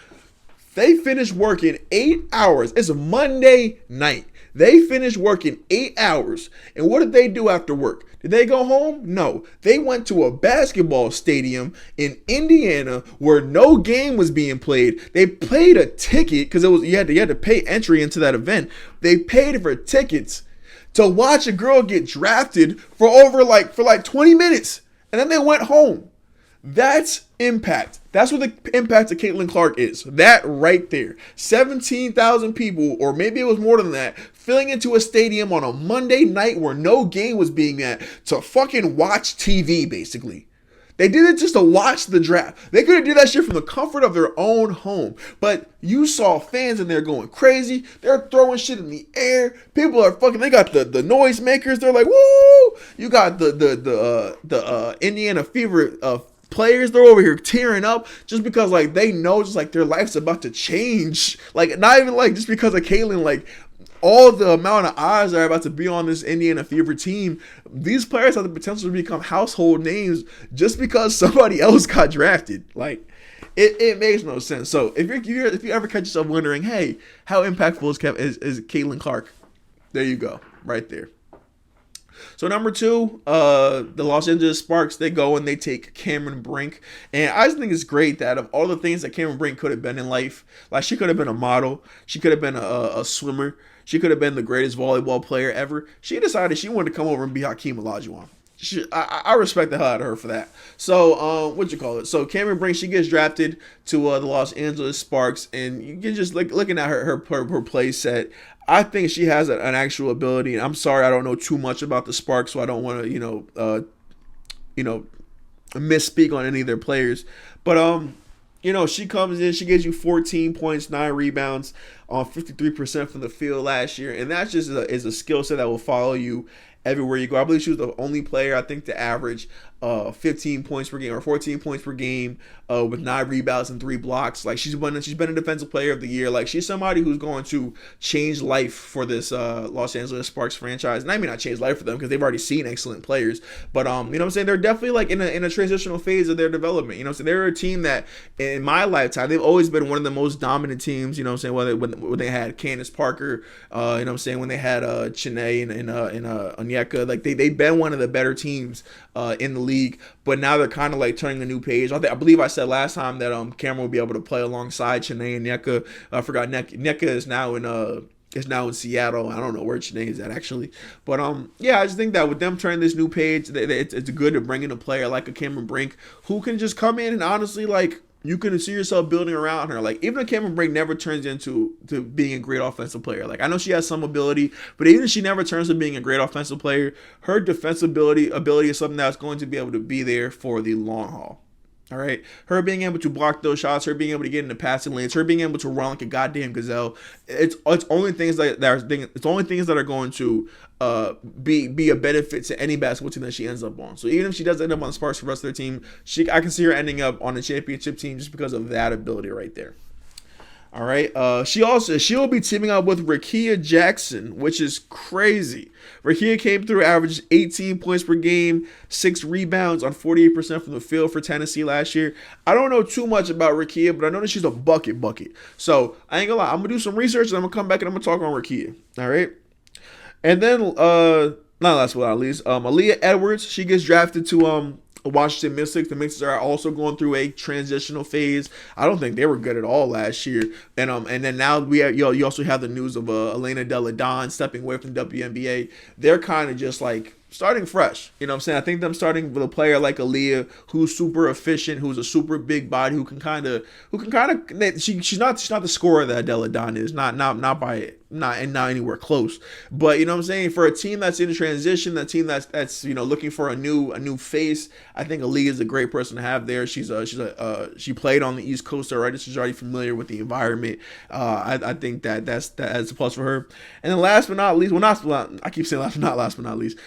Speaker 1: they finished working 8 hours. It's a Monday night. They finished working 8 hours. And what did they do after work? Did they go home? No. They went to a basketball stadium in Indiana where no game was being played. They paid a ticket because you had to pay entry into that event. They paid for tickets to watch a girl get drafted for 20 minutes. And then they went home. That's impact. That's what the impact of Caitlin Clark is. That right there. 17,000 people, or maybe it was more than that, filling into a stadium on a Monday night where no game was being at to fucking watch TV, basically. They did it just to watch the draft. They could have did that shit from the comfort of their own home. But you saw fans in there going crazy. They're throwing shit in the air. People are fucking, they got the noise makers. They're like, woo! You got the Indiana Fever players, they're over here tearing up just because like they know just like their life's about to change. Like not even like just because of Caitlin, like all the amount of eyes that are about to be on this Indiana Fever team. These players have the potential to become household names just because somebody else got drafted. Like it makes no sense. So if you ever catch yourself wondering, hey, how impactful is Caitlin Clark? There you go, right there. So number 2, the Los Angeles Sparks, they go and they take Cameron Brink. And I just think it's great that of all the things that Cameron Brink could have been in life, like she could have been a model, she could have been a swimmer, she could have been the greatest volleyball player ever. She decided she wanted to come over and be Hakeem Olajuwon. I respect the hell out of her for that. So, So Cameron Brink, she gets drafted to the Los Angeles Sparks, and you can just looking at her play set. I think she has an actual ability. And I'm sorry, I don't know too much about the Sparks, so I don't want to, misspeak on any of their players. But she comes in, she gives you 14 points, 9 rebounds on 53% from the field last year, and that just is a skill set that will follow you everywhere you go. I believe she was the only player, I think, to average 15 points per game or 14 points per game with 9 rebounds and 3 blocks. Like she's been a defensive player of the year. Like she's somebody who's going to change life for this Los Angeles Sparks franchise. And I mean not change life for them because they've already seen excellent players. But you know what I'm saying, they're definitely like in a transitional phase of their development. You know what I'm saying? They're a team that in my lifetime they've always been one of the most dominant teams. You know what I'm saying? When they had Candace Parker, you know what I'm saying, when they had Chene and Onyeka, like they've been one of the better teams in the league. But now they're kind of like turning a new page. I believe I said last time that Cameron will be able to play alongside Chene and Onyeka. I forgot Onyeka is now in Seattle. I don't know where Chene is at actually. But I just think that with them turning this new page, it's good to bring in a player like a Cameron Brink who can just come in and honestly like you can see yourself building around her. Like even if Cameron Brink never turns into being a great offensive player, like I know she has some ability, but even if she never turns to being a great offensive player, her defensive ability is something that's going to be able to be there for the long haul. All right, her being able to block those shots, her being able to get into passing lanes, her being able to run like a goddamn gazelle. It's only things it's only things that are going to be a benefit to any basketball team that she ends up on. So even if she does end up on the Sparks for the rest of their team, I can see her ending up on a championship team just because of that ability right there. All right. She'll be teaming up with Rickea Jackson, which is crazy. Rickea came through, averaged 18 points per game, 6 rebounds on 48% from the field for Tennessee last year. I don't know too much about Rickea, but I know that she's a bucket. So I ain't gonna lie. I'm gonna do some research and I'm gonna come back and I'm gonna talk on Rickea. All right. And then not last but not least, Aaliyah Edwards. She gets drafted to Washington Mystics. The Mystics are also going through a transitional phase. I don't think they were good at all last year. And then now you also have the news of Elena Delle Donne stepping away from the WNBA. They're kind of just like starting fresh. You know what I'm saying? I think them starting with a player like Aaliyah, who's super efficient, who's a super big body, who can kind of she's not the scorer that Delle Donne is, not anywhere close. But you know what I'm saying? For a team that's in transition, that team that's looking for a new face, I think Aaliyah is a great person to have there. She played on the East Coast already. She's already familiar with the environment. I think that's a plus for her. And then last but not least, I keep saying last but not least.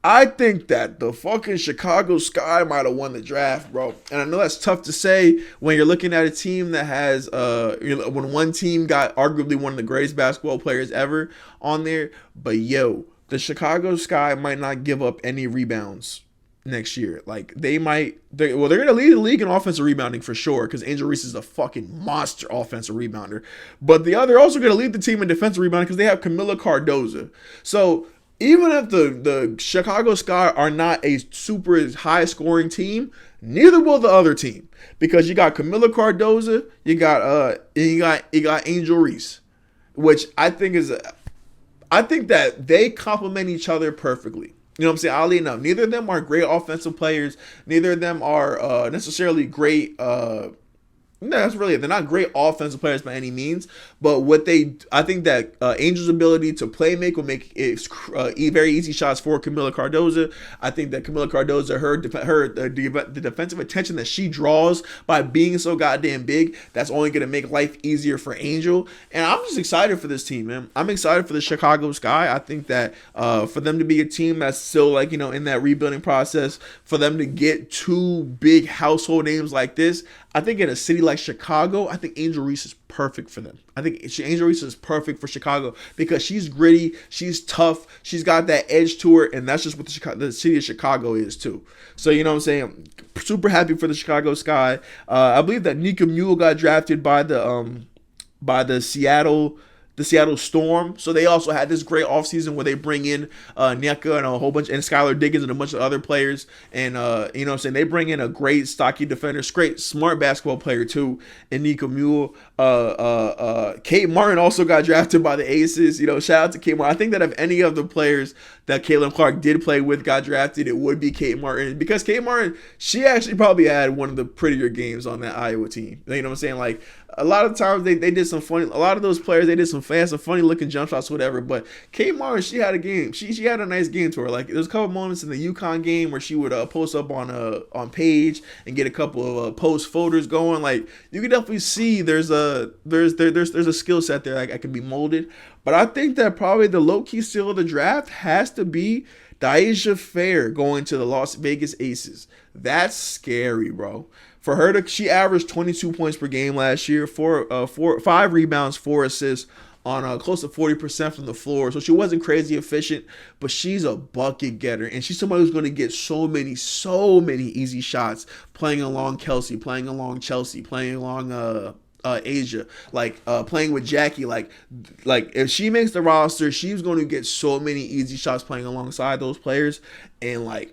Speaker 1: I think that the fucking Chicago Sky might have won the draft, bro. And I know that's tough to say when you're looking at a team that has, when one team got arguably one of the greatest basketball players ever on there. But the Chicago Sky might not give up any rebounds next year. Like they're going to lead the league in offensive rebounding for sure, because Angel Reese is a fucking monster offensive rebounder. But they're also going to lead the team in defensive rebounding because they have Camila Cardoza. So even if the Chicago Sky are not a super high scoring team, neither will the other team, because you got Camila Cardoza, you got Angel Reese, which I think that they complement each other perfectly. You know what I'm saying? Oddly enough, neither of them are great offensive players. Neither of them are necessarily great. They're not great offensive players by any means, but I think that Angel's ability to play make will make it very easy shots for Camila Cardoza. I think that Camila Cardoza, the defensive attention that she draws by being so goddamn big, that's only going to make life easier for Angel. And I'm just excited for this team, man. I'm excited for the Chicago Sky. I think that for them to be a team that's still in that rebuilding process, for them to get two big household names like this, I think in a city like Chicago, I think Angel Reese is perfect for them. I think Angel Reese is perfect for Chicago because she's gritty, she's tough, she's got that edge to her, and that's just what the city of Chicago is too. So you know what I'm saying? Super happy for the Chicago Sky. I believe that Nika Mule got drafted by the Seattle Storm. So they also had this great offseason where they bring in Nneka and a whole bunch, and Skylar Diggins and a bunch of other players. And, you know what I'm saying? They bring in a great stocky defender, great smart basketball player too, and Nika Mule. Kate Martin also got drafted by the Aces. Shout out to Kate Martin. I think that if any of the players that Caitlin Clark did play with got drafted, it would be Kate Martin, because Kate Martin, she actually probably had one of the prettier games on that Iowa team. You know what I'm saying? Like, a lot of times they did some funny, a lot of those players, they did some funny looking jump shots, whatever. But Kate Martin, she had a game. She had a nice game to her. Like, there's a couple moments in the UConn game where she would post up on Page and get a couple of post folders going. Like, you can definitely see there's a skill set there that can be molded. But I think that probably the low key steal of the draft has to be Daisha Fair going to the Las Vegas Aces. That's scary, bro. For her she averaged 22 points per game last year, 5 rebounds, 4 assists on close to 40% from the floor. So she wasn't crazy efficient, but she's a bucket getter, and she's somebody who's going to get so many easy shots playing along Kelsey, playing along Chelsea, playing along Asia, playing with Jackie. Like if she makes the roster, she's going to get so many easy shots playing alongside those players. And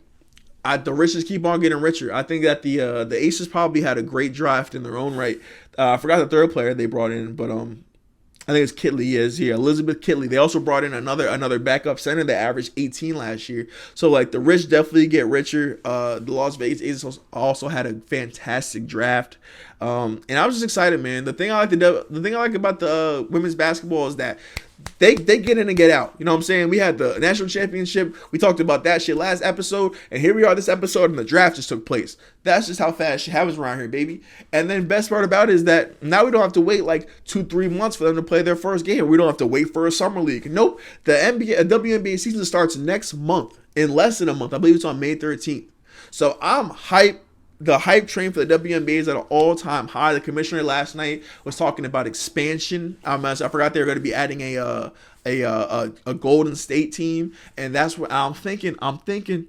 Speaker 1: the riches keep on getting richer. I think that the Aces probably had a great draft in their own right. I forgot the third player they brought in, but I think it's Kitley. Elizabeth Kitley. They also brought in another backup center that averaged 18 last year. So the rich definitely get richer. The Las Vegas Aces also had a fantastic draft. And I was just excited, man. The thing I like about the women's basketball is that They get in and get out. You know what I'm saying? We had the national championship. We talked about that shit last episode. And here we are this episode, and the draft just took place. That's just how fast shit happens around here, baby. And then best part about it is that now we don't have to wait like 2-3 months for them to play their first game. We don't have to wait for a summer league. Nope. The WNBA season starts next month, in less than a month. I believe it's on May 13th. So I'm hyped. The hype train for the WNBA is at an all-time high. The commissioner last night was talking about expansion. I forgot they were going to be adding a Golden State team, and that's what I'm thinking. I'm thinking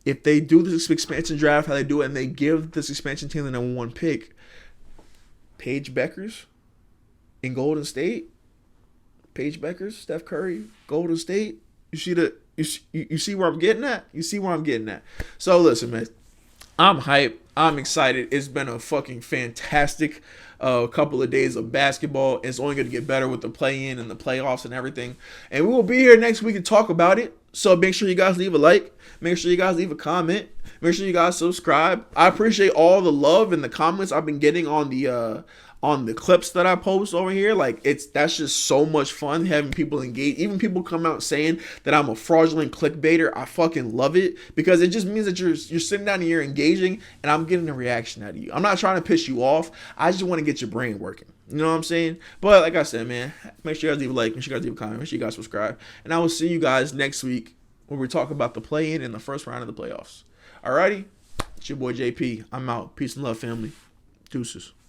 Speaker 1: if they do this expansion draft, how they do it, and they give this expansion team the number 1 pick, Paige Beckers in Golden State, Paige Beckers, Steph Curry, Golden State. You see where I'm getting at? You see where I'm getting at? So listen, man. I'm hyped. I'm excited. It's been a fucking fantastic couple of days of basketball. It's only going to get better with the play-in and the playoffs and everything. And we will be here next week to talk about it. So make sure you guys leave a like. Make sure you guys leave a comment. Make sure you guys subscribe. I appreciate all the love and the comments I've been getting on the clips that I post over here. Like that's just so much fun having people engage. Even people come out saying that I'm a fraudulent clickbaiter. I fucking love it because it just means that you're sitting down and you're engaging and I'm getting a reaction out of you. I'm not trying to piss you off. I just want to get your brain working. You know what I'm saying? But like I said, man, make sure you guys leave a like, make sure you guys leave a comment, make sure you guys subscribe. And I will see you guys next week when we talk about the play-in and the first round of the playoffs. Alrighty? It's your boy JP. I'm out. Peace and love, family. Deuces.